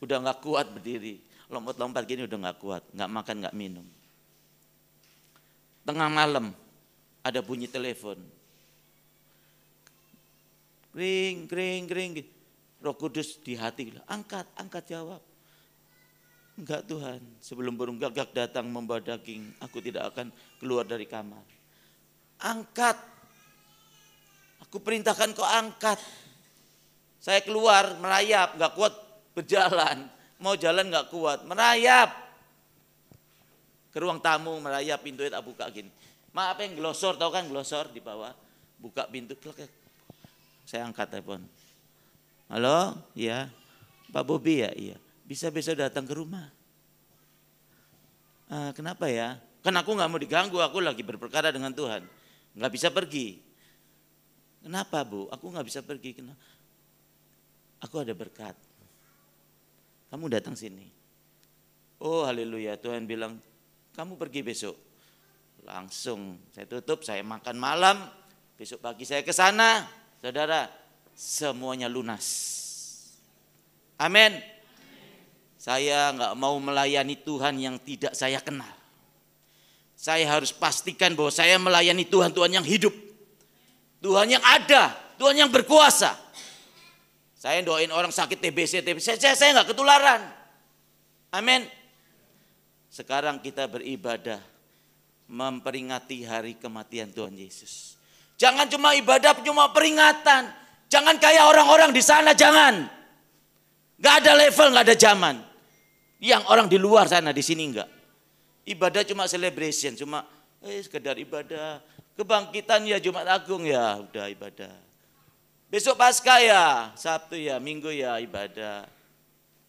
udah nggak kuat berdiri. Lompat-lompat gini udah nggak kuat, nggak makan, nggak minum. Tengah malam ada bunyi telepon. Ring, ring, ring. Roh Kudus di hati, angkat, angkat, jawab. Enggak Tuhan, sebelum burung gagak datang membawa daging, aku tidak akan keluar dari kamar. Angkat. Aku perintahkan kau angkat. Saya keluar merayap, enggak kuat berjalan. Mau jalan enggak kuat, merayap. Ke ruang tamu merayap, pintunya tak buka gini. Maaf yang glosor, tahu kan glosor di bawah. Buka pintu, saya angkat telepon. Halo, iya. Pak Bobi ya, iya. Bisa besok datang ke rumah. Kenapa ya? Kan aku nggak mau diganggu, aku lagi berperkara dengan Tuhan. Nggak bisa pergi. Kenapa Bu? Aku nggak bisa pergi. Kenapa? Aku ada berkat. Kamu datang sini. Oh haleluya, Tuhan bilang, kamu pergi besok. Langsung saya tutup, saya makan malam. Besok pagi saya ke sana. Saudara, semuanya lunas. Amin. Saya nggak mau melayani Tuhan yang tidak saya kenal. Saya harus pastikan bahwa saya melayani Tuhan, Tuhan yang hidup. Tuhan yang ada, Tuhan yang berkuasa. Saya doain orang sakit TBC, saya nggak ketularan. Amin. Sekarang kita beribadah memperingati hari kematian Tuhan Yesus. Jangan cuma ibadah, cuma peringatan. Jangan kayak orang-orang di sana, jangan. Gak ada level, gak ada zaman. Yang orang di luar sana, di sini enggak. Ibadah cuma celebration, cuma sekedar ibadah. Kebangkitan ya Jumat Agung ya, udah ibadah. Besok Paskah ya, Sabtu ya, Minggu ya ibadah.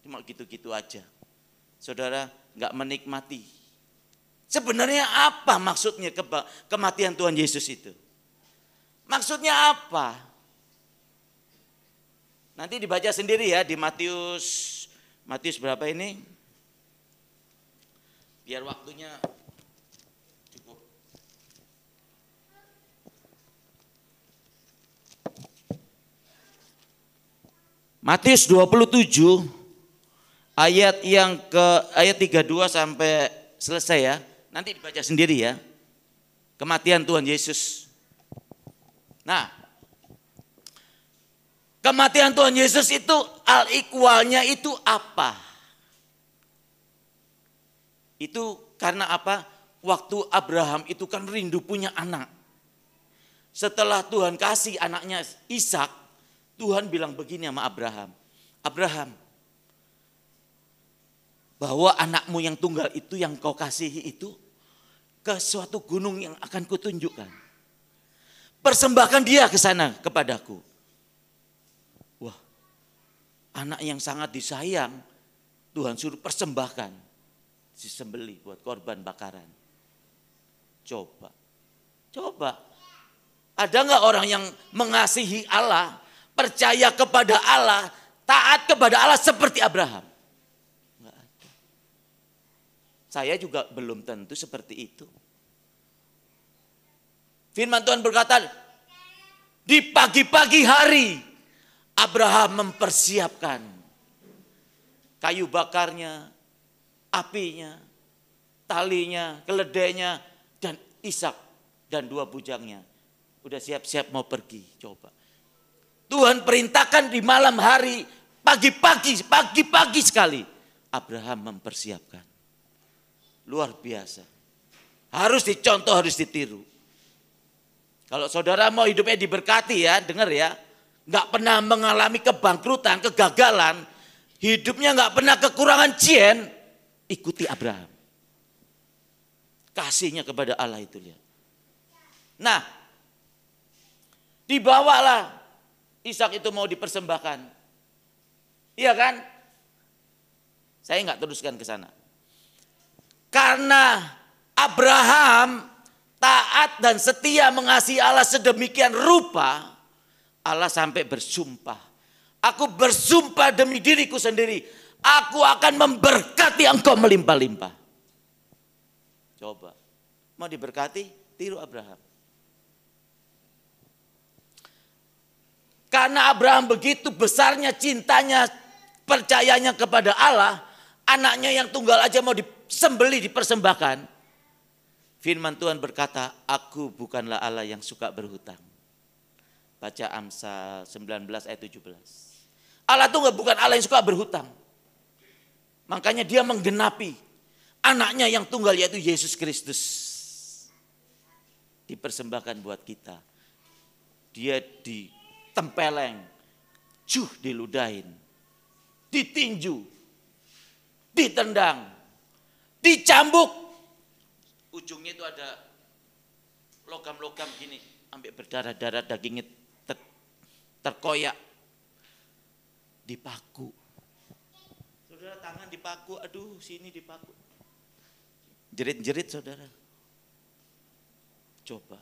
Cuma gitu-gitu aja. Saudara enggak menikmati. Sebenarnya apa maksudnya kematian Tuhan Yesus itu? Maksudnya apa? Nanti dibaca sendiri ya di Matius berapa ini? Biar waktunya cukup. Matius 27 ayat 32 sampai selesai ya. Nanti dibaca sendiri ya. Kematian Tuhan Yesus. Nah, kematian Tuhan Yesus itu al-ikhwalnya itu apa? Itu karena apa? Waktu Abraham itu kan rindu punya anak. Setelah Tuhan kasih anaknya Ishak, Tuhan bilang begini sama Abraham. Abraham, bawa anakmu yang tunggal itu yang kau kasihi itu ke suatu gunung yang akan kutunjukkan. Persembahkan dia ke sana kepadaku. Wah, anak yang sangat disayang Tuhan suruh persembahkan. Disembeli buat korban bakaran. Coba. Ada nggak orang yang mengasihi Allah, percaya kepada Allah, taat kepada Allah seperti Abraham? Nggak ada. Saya juga belum tentu seperti itu. Firman Tuhan berkata, di pagi-pagi hari Abraham mempersiapkan kayu bakarnya, apinya, talinya, keledainya, dan Ishak dan dua bujangnya. Udah siap-siap mau pergi, coba. Tuhan perintahkan di malam hari, pagi-pagi sekali. Abraham mempersiapkan. Luar biasa. Harus dicontoh, harus ditiru. Kalau saudara mau hidupnya diberkati ya, dengar ya. Gak pernah mengalami kebangkrutan, kegagalan. Hidupnya gak pernah kekurangan cien. Ikuti Abraham. Kasihnya kepada Allah itu lihat. Nah, dibawalah Ishak itu mau dipersembahkan. Iya kan? Saya nggak teruskan ke sana. Karena Abraham taat dan setia mengasihi Allah sedemikian rupa, Allah sampai bersumpah. Aku bersumpah demi diriku sendiri. Aku akan memberkati engkau melimpah-limpah. Coba. Mau diberkati? Tiru Abraham. Karena Abraham begitu besarnya cintanya, percayanya kepada Allah, anaknya yang tunggal aja mau disembelih, dipersembahkan. Firman Tuhan berkata, aku bukanlah Allah yang suka berhutang. Baca Amsal 19 ayat 17. Allah itu bukan Allah yang suka berhutang. Makanya dia menggenapi anaknya yang tunggal yaitu Yesus Kristus. Dipersembahkan buat kita. Dia ditempeleng, diludahin, ditinju, ditendang, dicambuk. Ujungnya itu ada logam-logam gini, sampai berdarah-darah, dagingnya terkoyak. Dipaku. Saudara, tangan dipaku, aduh sini dipaku. Jerit-jerit saudara. Coba,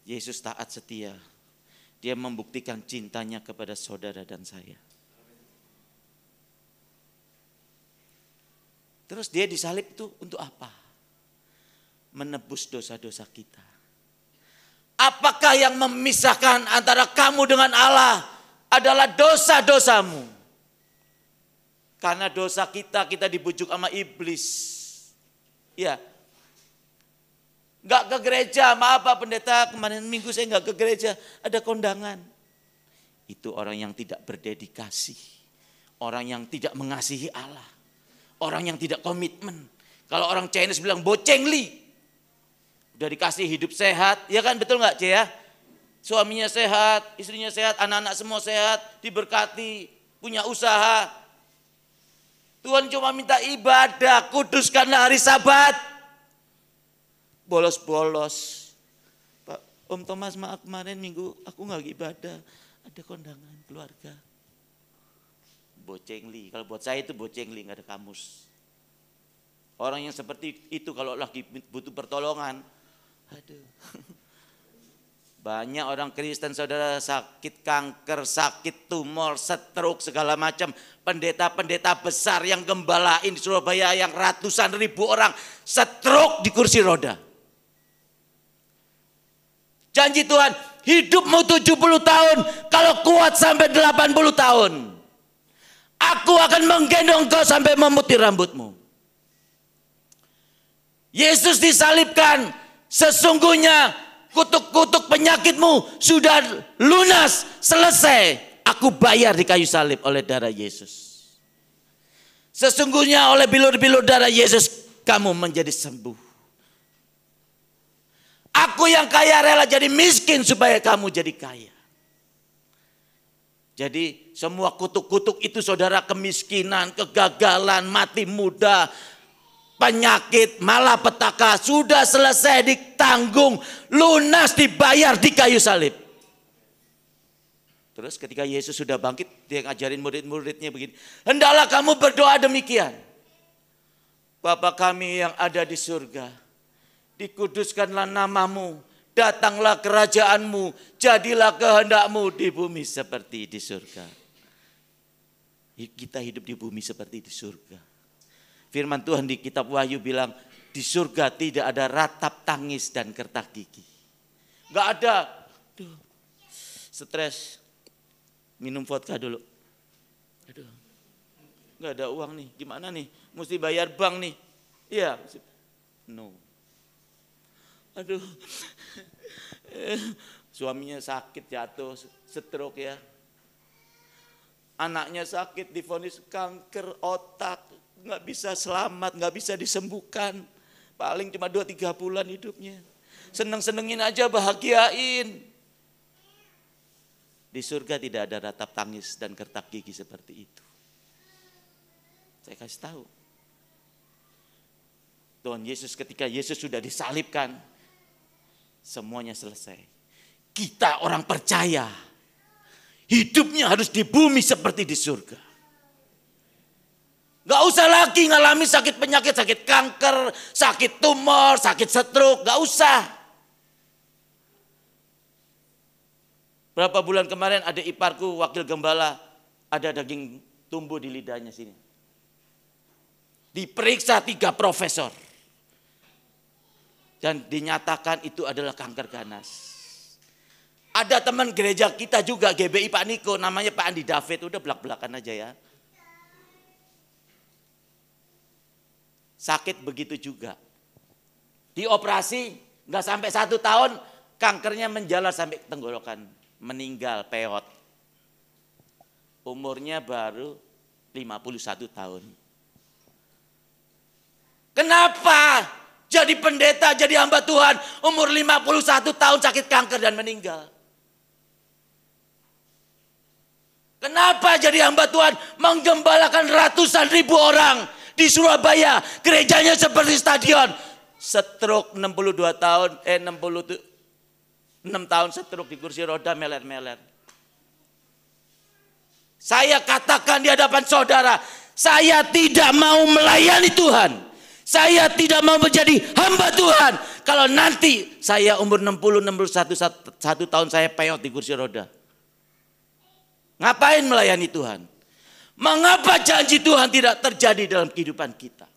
Yesus taat setia. Dia membuktikan cintanya kepada saudara dan saya. Terus dia disalib itu untuk apa? Menebus dosa-dosa kita. Apakah yang memisahkan antara kamu dengan Allah adalah dosa-dosamu? Karena dosa kita dibujuk sama iblis. Ya. Enggak ke gereja, maaf Pak Pendeta, kemarin minggu saya enggak ke gereja, ada kondangan. Itu orang yang tidak berdedikasi. Orang yang tidak mengasihi Allah. Orang yang tidak komitmen. Kalau orang Chinese bilang bocengli. Udah dikasih hidup sehat, ya kan, betul enggak Cie ya? Suaminya sehat, istrinya sehat, anak-anak semua sehat, diberkati, punya usaha. Tuhan cuma minta ibadah, kuduskanlah hari Sabat. Bolos-bolos. Pak Om Thomas, maaf kemarin minggu aku nggak ibadah, ada kondangan keluarga. Bocengli, kalau buat saya itu bocengli, nggak ada kamus. Orang yang seperti itu kalau lagi butuh pertolongan, aduh. Banyak orang Kristen saudara sakit kanker, sakit tumor, stroke segala macam. Pendeta-pendeta besar yang gembalain di Surabaya yang ratusan ribu orang stroke di kursi roda. Janji Tuhan, hidupmu 70 tahun, kalau kuat sampai 80 tahun. Aku akan menggendong kau sampai memutih rambutmu. Yesus disalibkan, sesungguhnya kutuk-kutuk penyakitmu sudah lunas, selesai. Aku bayar di kayu salib oleh darah Yesus. Sesungguhnya oleh bilur-bilur darah Yesus kamu menjadi sembuh. Aku yang kaya rela jadi miskin supaya kamu jadi kaya. Jadi semua kutuk-kutuk itu saudara, kemiskinan, kegagalan, mati muda, penyakit, malapetaka sudah selesai ditanggung, lunas, dibayar di kayu salib. Terus ketika Yesus sudah bangkit, dia ngajarin murid-muridnya begini, hendaklah kamu berdoa demikian. Bapa kami yang ada di surga, dikuduskanlah namamu, datanglah kerajaanmu, jadilah kehendakmu di bumi seperti di surga. Kita hidup di bumi seperti di surga. Firman Tuhan di kitab Wahyu bilang, di surga tidak ada ratap tangis dan kertak gigi. Gak ada. Aduh, stres. Minum vodka dulu. Aduh, gak ada uang nih, gimana nih? Mesti bayar bank nih. Iya. No. Aduh, suaminya sakit jatuh, stroke ya. Anaknya sakit, divonis kanker otak, nggak bisa selamat, nggak bisa disembuhkan. Paling cuma 2-3 bulan hidupnya. Seneng-senengin aja, bahagiain. Di surga tidak ada ratap tangis dan kertak gigi seperti itu. Saya kasih tahu. Tuhan Yesus ketika Yesus sudah disalibkan, semuanya selesai. Kita orang percaya, hidupnya harus di bumi seperti di surga. Gak usah lagi ngalami sakit penyakit, sakit kanker, sakit tumor, sakit stroke, gak usah. Berapa bulan kemarin ada iparku wakil gembala, ada daging tumbuh di lidahnya sini. Diperiksa 3 profesor. Dan dinyatakan itu adalah kanker ganas. Ada teman gereja kita juga GBI Pak Niko, namanya Pak Andi David, udah belak-belakan aja ya. Sakit begitu juga. Dioperasi nggak sampai 1 tahun, kankernya menjalar sampai tenggorokan, meninggal peot. Umurnya baru 51 tahun. Kenapa jadi pendeta, jadi hamba Tuhan, umur 51 tahun sakit kanker dan meninggal? Kenapa jadi hamba Tuhan menggembalakan ratusan ribu orang di Surabaya, gerejanya seperti stadion? Stroke 62 tahun, 66 tahun stroke di kursi roda meler-meler. Saya katakan di hadapan saudara, saya tidak mau melayani Tuhan. Saya tidak mau menjadi hamba Tuhan. Kalau nanti saya umur 60, 61 tahun saya peot di kursi roda. Ngapain melayani Tuhan? Mengapa janji Tuhan tidak terjadi dalam kehidupan kita?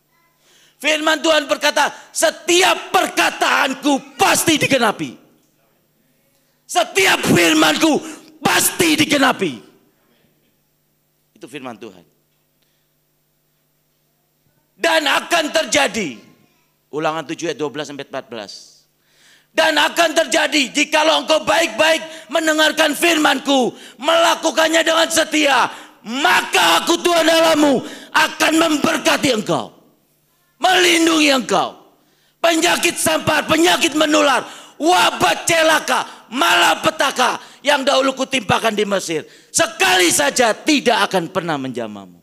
Firman Tuhan berkata, setiap perkataanku pasti digenapi. Setiap firmanku pasti digenapi. Itu firman Tuhan. Dan akan terjadi. Ulangan 7 ayat 12 sampai 14. Dan akan terjadi jikalau engkau baik-baik mendengarkan firmanku, melakukannya dengan setia, maka aku Tuhan Allahmu akan memberkati engkau, melindungi engkau. Penyakit sampar, penyakit menular, wabah celaka, malapetaka yang dahulu kutimpakan di Mesir, sekali saja tidak akan pernah menjamamu.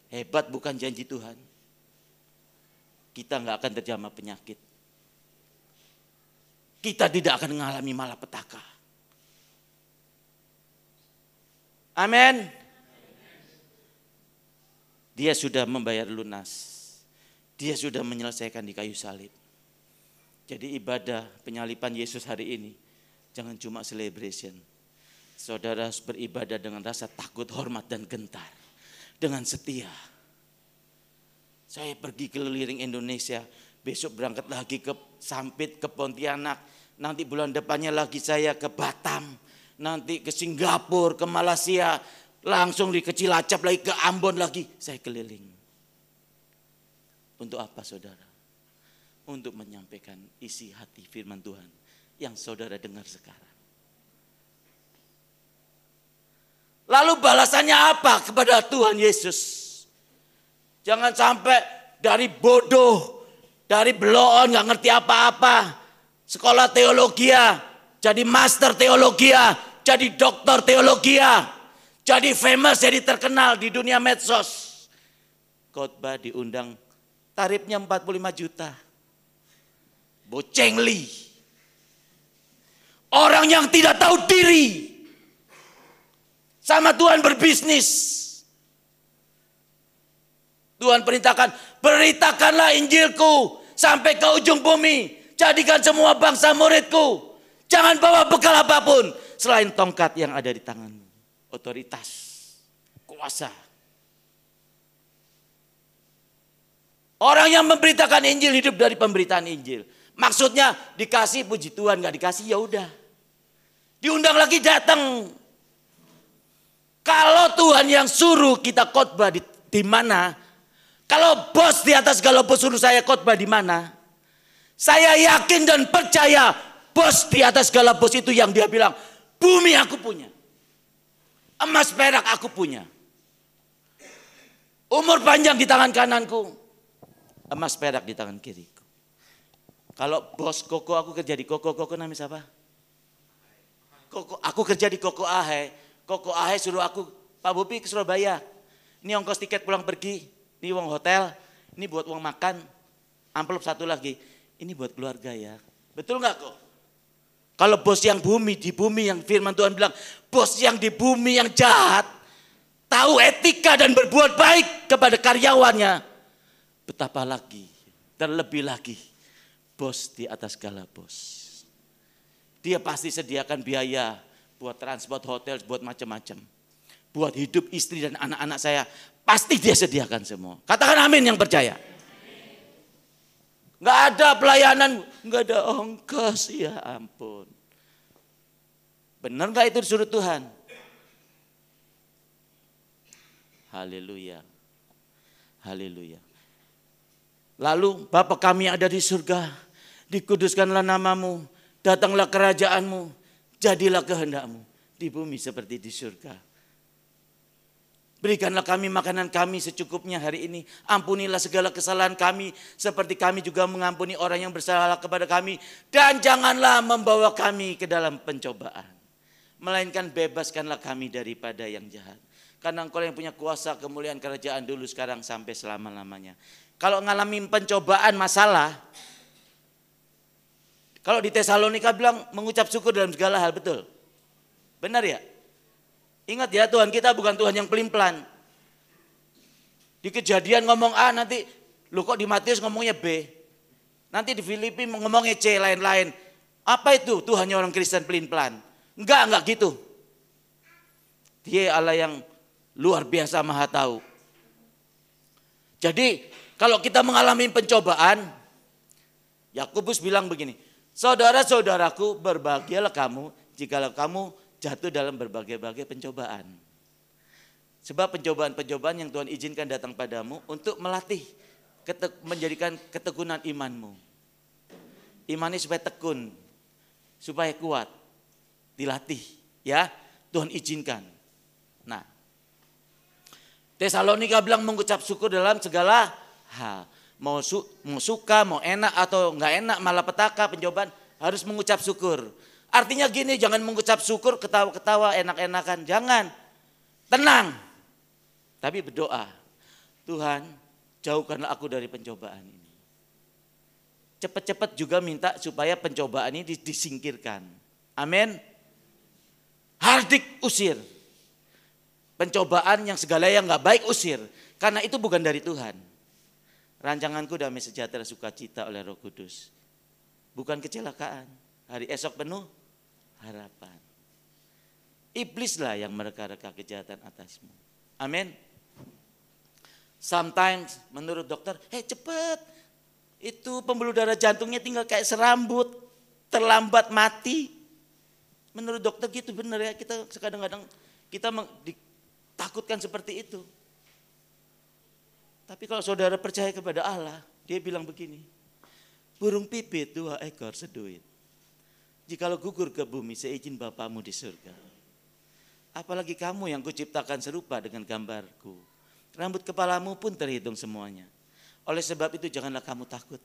Hebat bukan janji Tuhan? Kita nggak akan terjamah penyakit. Kita tidak akan mengalami malapetaka. Amin. Dia sudah membayar lunas. Dia sudah menyelesaikan di kayu salib. Jadi ibadah penyaliban Yesus hari ini jangan cuma celebration. Saudara harus beribadah dengan rasa takut, hormat dan gentar. Dengan setia. Saya pergi keliling Indonesia. Besok berangkat lagi ke Sampit, ke Pontianak. Nanti bulan depannya lagi saya ke Batam. Nanti ke Singapura, ke Malaysia. Langsung di Cilacap lagi, ke Ambon lagi. Saya keliling. Untuk apa saudara? Untuk menyampaikan isi hati firman Tuhan yang saudara dengar sekarang. Lalu balasannya apa kepada Tuhan Yesus? Jangan sampai dari bodoh, dari beloon, gak ngerti apa-apa, sekolah teologia, jadi master teologia, jadi doktor teologia, jadi famous, jadi terkenal di dunia medsos. Khotbah diundang, tarifnya 45 juta. Bocengli. Orang yang tidak tahu diri. Sama Tuhan berbisnis. Tuhan perintahkan, beritakanlah Injilku sampai ke ujung bumi. Jadikan semua bangsa muridku. Jangan bawa bekal apapun selain tongkat yang ada di tanganmu. Otoritas, kuasa. Orang yang memberitakan Injil hidup dari pemberitaan Injil. Maksudnya dikasih puji Tuhan, gak dikasih ya udah. Diundang lagi datang. Kalau Tuhan yang suruh kita khotbah di mana? Kalau bos di atas galapos suruh saya khotbah di mana? Saya yakin dan percaya bos di atas galapos itu yang dia bilang, bumi aku punya. Emas perak aku punya. Umur panjang di tangan kananku. Emas perak di tangan kiriku. Kalau bos Koko, aku kerja di Koko namanya siapa? Koko, aku kerja di Koko Ahe. Koko Ahe suruh aku, Pak Bobi ke Surabaya. Ini ongkos tiket pulang pergi. Ini uang hotel, ini buat uang makan, amplop satu lagi, ini buat keluarga ya. Betul nggak kok? Kalau bos yang bumi, di bumi yang firman Tuhan bilang, bos yang di bumi yang jahat, tahu etika dan berbuat baik kepada karyawannya, betapa lagi, terlebih lagi, bos di atas segala bos. Dia pasti sediakan biaya buat transport hotel, buat macam-macam. Buat hidup istri dan anak-anak saya, pasti dia sediakan semua. Katakan amin yang percaya. Gak ada pelayanan, gak ada ongkos, ya ampun. Benar gak itu disuruh Tuhan? Haleluya. Haleluya. Lalu Bapa kami yang ada di surga, dikuduskanlah namamu, datanglah kerajaanmu, jadilah kehendakmu di bumi seperti di surga. Berikanlah kami makanan kami secukupnya hari ini. Ampunilah segala kesalahan kami seperti kami juga mengampuni orang yang bersalah kepada kami. Dan janganlah membawa kami ke dalam pencobaan. Melainkan bebaskanlah kami daripada yang jahat. Karena Engkau yang punya kuasa kemuliaan kerajaan dulu sekarang sampai selama-lamanya. Kalau ngalamin pencobaan masalah. Kalau di Tesalonika bilang mengucap syukur dalam segala hal, betul? Benar ya? Ingat ya, Tuhan kita bukan Tuhan yang pelin-pelan. Di Kejadian ngomong A, nanti lu kok di Matius ngomongnya B. Nanti di Filipi ngomongnya C, lain-lain. Apa itu Tuhannya orang Kristen pelin-pelan? Enggak gitu. Dia Allah yang luar biasa maha tahu. Jadi kalau kita mengalami pencobaan, Yakobus bilang begini, saudara-saudaraku berbahagialah kamu jikalau kamu jatuh dalam berbagai-bagai pencobaan. Sebab pencobaan-pencobaan yang Tuhan izinkan datang padamu untuk melatih, menjadikan ketekunan imanmu. Imannya supaya tekun, supaya kuat, dilatih. Ya, Tuhan izinkan. Nah, Tesalonika bilang mengucap syukur dalam segala hal. Mau suka, mau enak atau enggak enak, malah petaka pencobaan, harus mengucap syukur. Artinya gini, jangan mengucap syukur, ketawa-ketawa, enak-enakan. Jangan, tenang. Tapi berdoa, Tuhan jauhkanlah aku dari pencobaan ini. Cepat-cepat juga minta supaya pencobaan ini disingkirkan. Amin. Hardik usir. Pencobaan yang segala yang gak baik usir. Karena itu bukan dari Tuhan. Rancanganku damai sejahtera sukacita oleh Roh Kudus. Bukan kecelakaan. Hari esok penuh harapan. Iblislah yang mereka-reka kejahatan atasmu. Amin. Sometimes menurut dokter, cepet. Itu pembuluh darah jantungnya tinggal kayak serambut. Terlambat mati. Menurut dokter gitu benar ya. Kita kadang-kadang kita ditakutkan seperti itu. Tapi kalau saudara percaya kepada Allah, dia bilang begini. Burung pipit 2 ekor seduit. Jikalau gugur ke bumi seizin Bapamu di surga. Apalagi kamu yang kuciptakan serupa dengan gambarku. Rambut kepalamu pun terhitung semuanya. Oleh sebab itu janganlah kamu takut.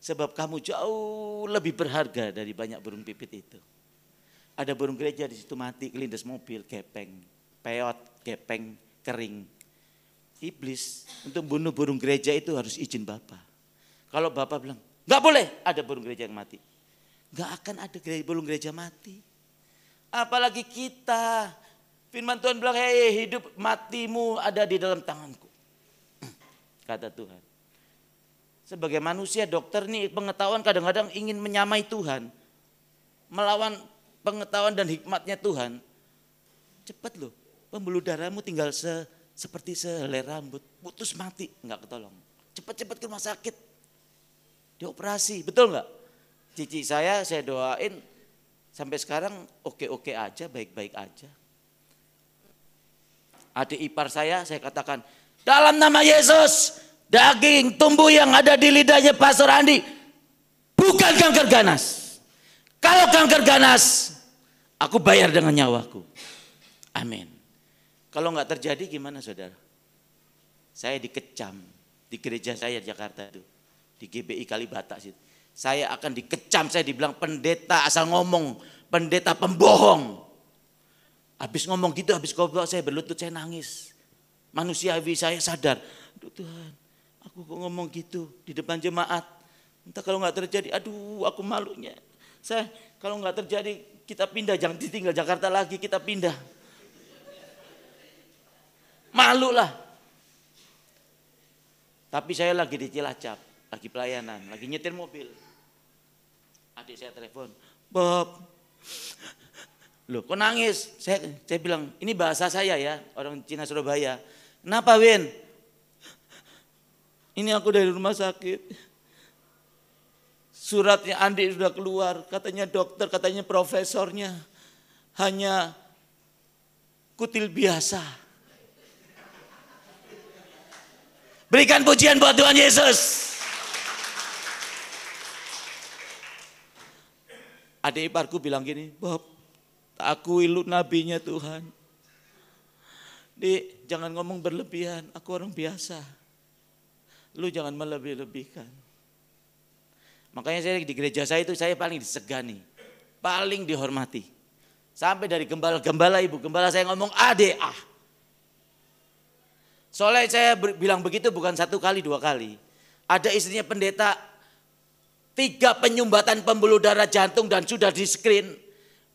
Sebab kamu jauh lebih berharga dari banyak burung pipit itu. Ada burung gereja di situ mati, kelindes mobil, gepeng, peot, gepeng, kering. Iblis untuk bunuh burung gereja itu harus izin Bapa. Kalau Bapa bilang, enggak boleh ada burung gereja yang mati. Gak akan ada burung gereja mati. Apalagi kita. Firman Tuhan bilang, hidup matimu ada di dalam tanganku. Kata Tuhan. Sebagai manusia dokter nih pengetahuan kadang-kadang ingin menyamai Tuhan. Melawan pengetahuan dan hikmatnya Tuhan. Cepat loh. Pembuluh darahmu tinggal seperti sehelai rambut. Putus mati. Enggak ketolong. Cepat-cepat ke rumah sakit. Dioperasi. Betul enggak? Cici saya doain sampai sekarang oke-oke aja, baik-baik aja. Adik ipar saya katakan, dalam nama Yesus, daging tumbuh yang ada di lidahnya Pastor Andi, bukan kanker ganas. Kalau kanker ganas, aku bayar dengan nyawaku. Amin. Kalau enggak terjadi gimana saudara? Saya dikecam di gereja saya di Jakarta itu, di GBI Kalibata situ. Saya akan dikecam, saya dibilang pendeta asal ngomong, pendeta pembohong. Habis ngomong gitu, habis ngobrol saya berlutut, saya nangis. Manusiawi saya sadar, aduh Tuhan, aku kok ngomong gitu di depan jemaat. Entah kalau nggak terjadi, aduh aku malunya. Saya kalau nggak terjadi kita pindah, jangan ditinggal Jakarta lagi, kita pindah. Malu lah. Tapi saya lagi di Cilacap, lagi pelayanan, lagi nyetir mobil. Adik saya telepon, Bob, loh kok nangis? Saya bilang, ini bahasa saya ya, orang Cina Surabaya. Kenapa Win? Ini aku dari rumah sakit. Suratnya Andi sudah keluar, katanya dokter, katanya profesornya. hanya kutil biasa. Berikan pujian buat Tuhan Yesus. Adik iparku bilang gini, Bob, akui lu nabinya Tuhan. Dik, jangan ngomong berlebihan, aku orang biasa. Lu jangan melebih-lebihkan. Makanya saya di gereja saya itu saya paling disegani, paling dihormati. Sampai dari gembala ibu gembala saya ngomong ADA. Soalnya saya bilang begitu bukan 1 kali 2 kali. Ada istrinya pendeta 3 penyumbatan pembuluh darah jantung dan sudah di screen.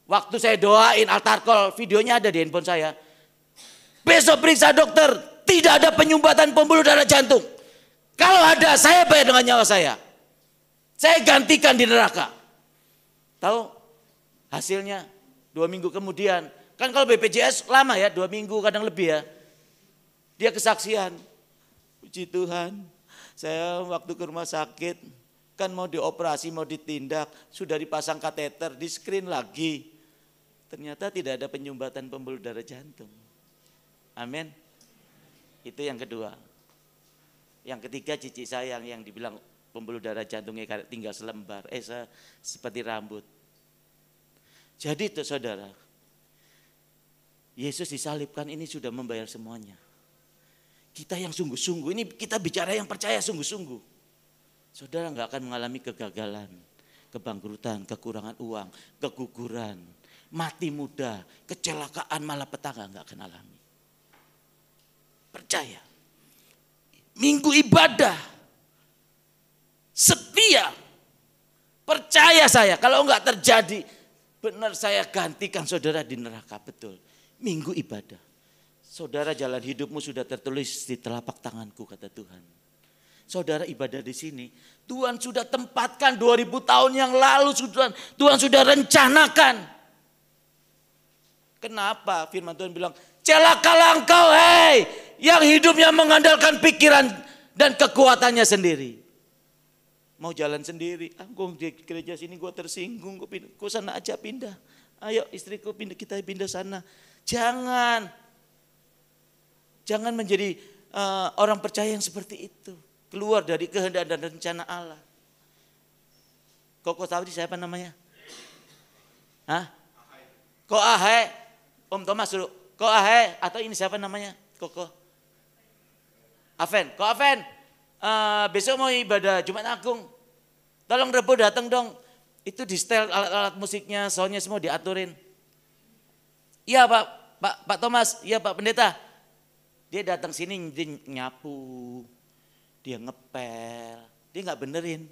Waktu saya doain altar call, videonya ada di handphone saya. Besok periksa dokter, tidak ada penyumbatan pembuluh darah jantung. Kalau ada, saya bayar dengan nyawa saya. Saya gantikan di neraka. Tahu hasilnya 2 minggu kemudian. Kan kalau BPJS lama ya, 2 minggu kadang lebih ya. Dia kesaksian. Puji Tuhan, saya waktu ke rumah sakit, kan mau dioperasi, mau ditindak, sudah dipasang kateter, di screen lagi. Ternyata tidak ada penyumbatan pembuluh darah jantung. Amin. Itu yang kedua. Yang ketiga cici saya yang dibilang pembuluh darah jantungnya tinggal selembar, seperti rambut. Jadi itu saudara, Yesus disalibkan ini sudah membayar semuanya. Kita yang sungguh-sungguh, ini kita bicara yang percaya sungguh-sungguh. Saudara nggak akan mengalami kegagalan, kebangkrutan, kekurangan uang, keguguran, mati muda, kecelakaan, malapetaka nggak akan alami. Percaya. Minggu ibadah, setia, percaya saya. Kalau enggak terjadi, benar saya gantikan saudara di neraka, betul. Minggu ibadah. Saudara jalan hidupmu sudah tertulis di telapak tanganku, kata Tuhan. Saudara ibadah di sini, Tuhan sudah tempatkan 2000 tahun yang lalu, Tuhan sudah rencanakan. Kenapa firman Tuhan bilang, celakalah engkau hei, yang hidupnya mengandalkan pikiran dan kekuatannya sendiri. Mau jalan sendiri, gue di gereja sini gue tersinggung, gue sana aja pindah. Ayo istriku pindah, kita pindah sana. Jangan menjadi orang percaya yang seperti itu. Keluar dari kehendak dan rencana Allah. Koko tahu siapa namanya? Hah? Ko Ahai? Om Thomas dulu. Ko Ahai atau ini siapa namanya? Koko? Aven. Ko Aven. Besok mau ibadah Jumat Agung. Tolong Rebo datang dong. Itu di setel alat-alat musiknya, soundnya semua diaturin. Iya Pak Thomas, iya Pak Pendeta. Dia datang sini dia nyapu, dia ngepel, dia nggak benerin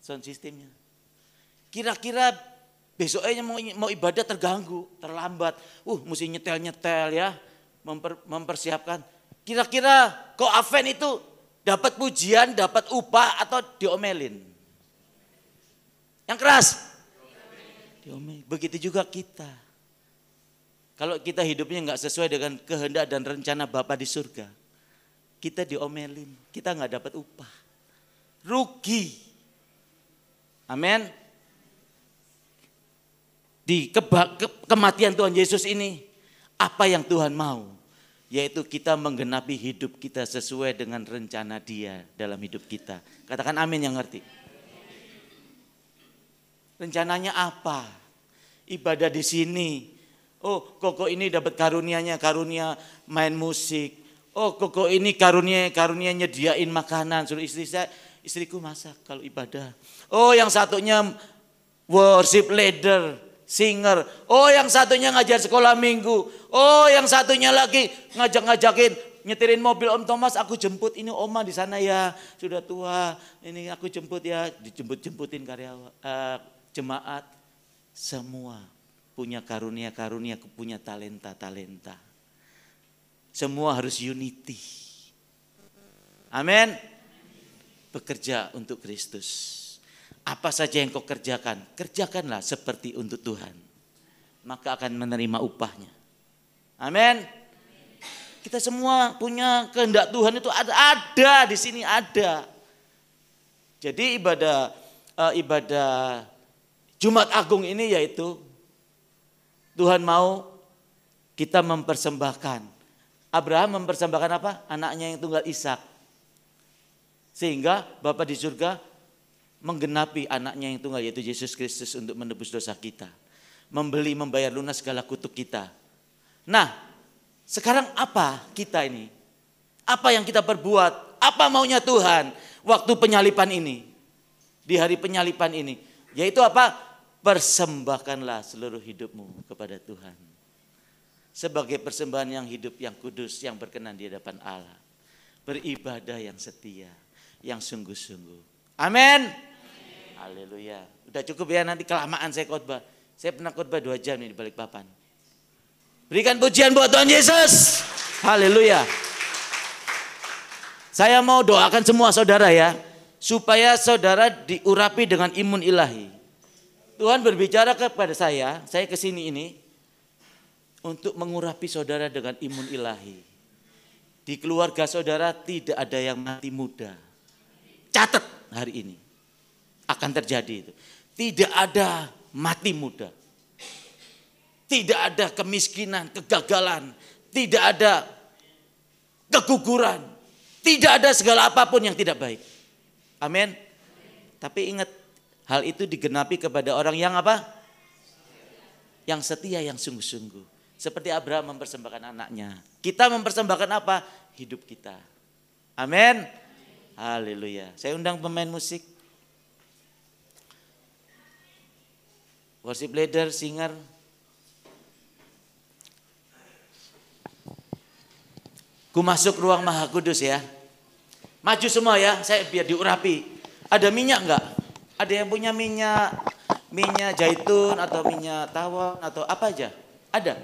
sound systemnya. Kira-kira besoknya mau ibadah terganggu, terlambat. Mesti nyetel ya, mempersiapkan. Kira-kira kok Aven itu dapat pujian, dapat upah atau diomelin? Yang keras? Diomelin. Begitu juga kita. Kalau kita hidupnya nggak sesuai dengan kehendak dan rencana Bapa di surga, kita diomelin, kita nggak dapat upah, rugi. Amin. Di kematian Tuhan Yesus ini, apa yang Tuhan mau? Yaitu kita menggenapi hidup kita sesuai dengan rencana Dia dalam hidup kita. Katakan amin yang ngerti. Rencananya apa? Ibadah di sini. Koko ini dapat karunia main musik. Koko ini karunia nyediain makanan. Suruh istriku masak kalau ibadah. Yang satunya worship leader, singer. Yang satunya ngajar sekolah minggu. Yang satunya lagi ngajakin nyetirin mobil Om Thomas, aku jemput ini Oma di sana ya, sudah tua. Ini aku jemput ya, dijemput-jemputin karyawan, jemaat. Semua punya karunia, punya talenta. Semua harus unity. Amin. Bekerja untuk Kristus. Apa saja yang kau kerjakan, kerjakanlah seperti untuk Tuhan. Maka akan menerima upahnya. Amin. Kita semua punya kehendak Tuhan itu ada di sini ada. Jadi ibadah Jumat Agung ini yaitu Tuhan mau kita mempersembahkan. Abraham mempersembahkan apa? Anaknya yang tunggal Ishak. Sehingga Bapa di surga menggenapi anaknya yang tunggal, yaitu Yesus Kristus, untuk menebus dosa kita. Membeli, membayar lunas segala kutuk kita. Nah, sekarang apa kita ini? Apa yang kita perbuat? Apa maunya Tuhan waktu penyalipan ini? Di hari penyalipan ini. Yaitu apa? Persembahkanlah seluruh hidupmu kepada Tuhan. Sebagai persembahan yang hidup, yang kudus, yang berkenan di hadapan Allah. Beribadah yang setia, yang sungguh-sungguh. Amin. Haleluya. Udah cukup ya, nanti kelamaan saya khotbah. Saya pernah khotbah 2 jam nih di Balikpapan. Berikan pujian buat Tuhan Yesus. Haleluya. Saya mau doakan semua saudara ya, supaya saudara diurapi dengan imun ilahi. Tuhan berbicara kepada saya kesini ini untuk mengurapi saudara dengan imun ilahi. Di keluarga saudara tidak ada yang mati muda. Catat hari ini akan terjadi itu. Tidak ada mati muda. Tidak ada kemiskinan, kegagalan, tidak ada keguguran. Tidak ada segala apapun yang tidak baik. Amin. Tapi ingat, hal itu digenapi kepada orang yang apa? Yang setia, yang sungguh-sungguh. Seperti Abraham mempersembahkan anaknya. Kita mempersembahkan apa? Hidup kita. Amin. Haleluya. Saya undang pemain musik. Worship leader, singer. Ku masuk ruang Maha Kudus ya. Maju semua ya, saya biar diurapi. Ada minyak enggak? Ada yang punya minyak zaitun atau minyak tawon atau apa aja? Ada.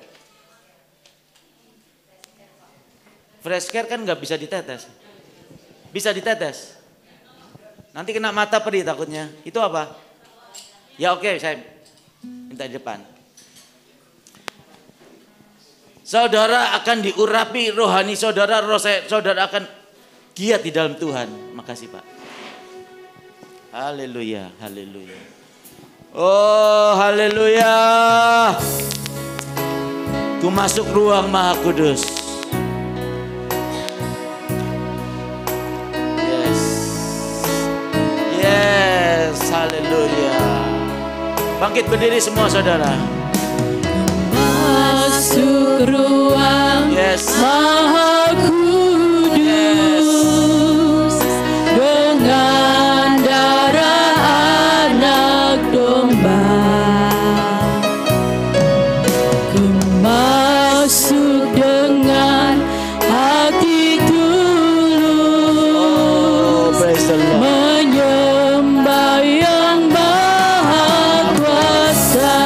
Fresh care kan enggak bisa ditetes. Bisa ditetes. Nanti kena mata perih takutnya. Itu apa? Ya oke, saya minta di depan. Saudara akan diurapi rohani saudara, saudara akan giat di dalam Tuhan. Makasih Pak. Haleluya, haleluya. Oh haleluya. Ku masuk ruang Maha Kudus. Yes. Yes, haleluya. Bangkit berdiri semua saudara. Masuk ruang Maha Kudus dengan darah anak domba. Ku masuk dengan hati tulus, menyembah yang Maha Kuasa.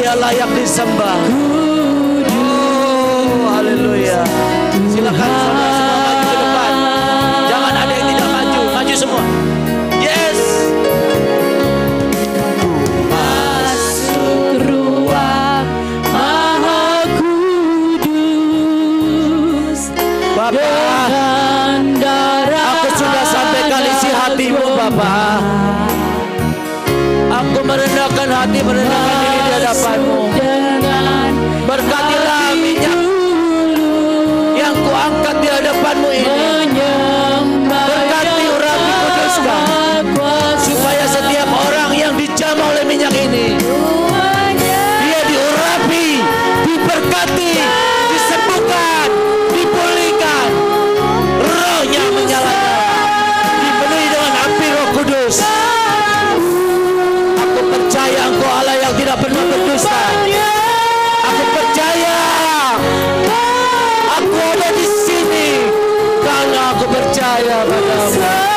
Layak disembah. Oh, haleluya. Silakan saudara semua maju ke depan. Jangan ada yang tidak maju, maju semua. Yes. Masuk ruang Maha Kudus. Bapak, aku sudah sampaikan isi hatimu Bapak. Aku merendahkan hati, merendahkan diri di hadapanmu. Berkatilah minyak yang kuangkat di hadapanmu ini. Berkati urapi kuduskan, supaya setiap orang yang dijamah oleh minyak ini, dia diurapi, diberkati, disembuhkan, dipulihkan, rohnya menyalakan, dipenuhi dengan api Roh Kudus. Aku percaya Engkau Allah yang tidak pernah berdusta. Aku percaya aku ada di sini karena aku percaya padamu.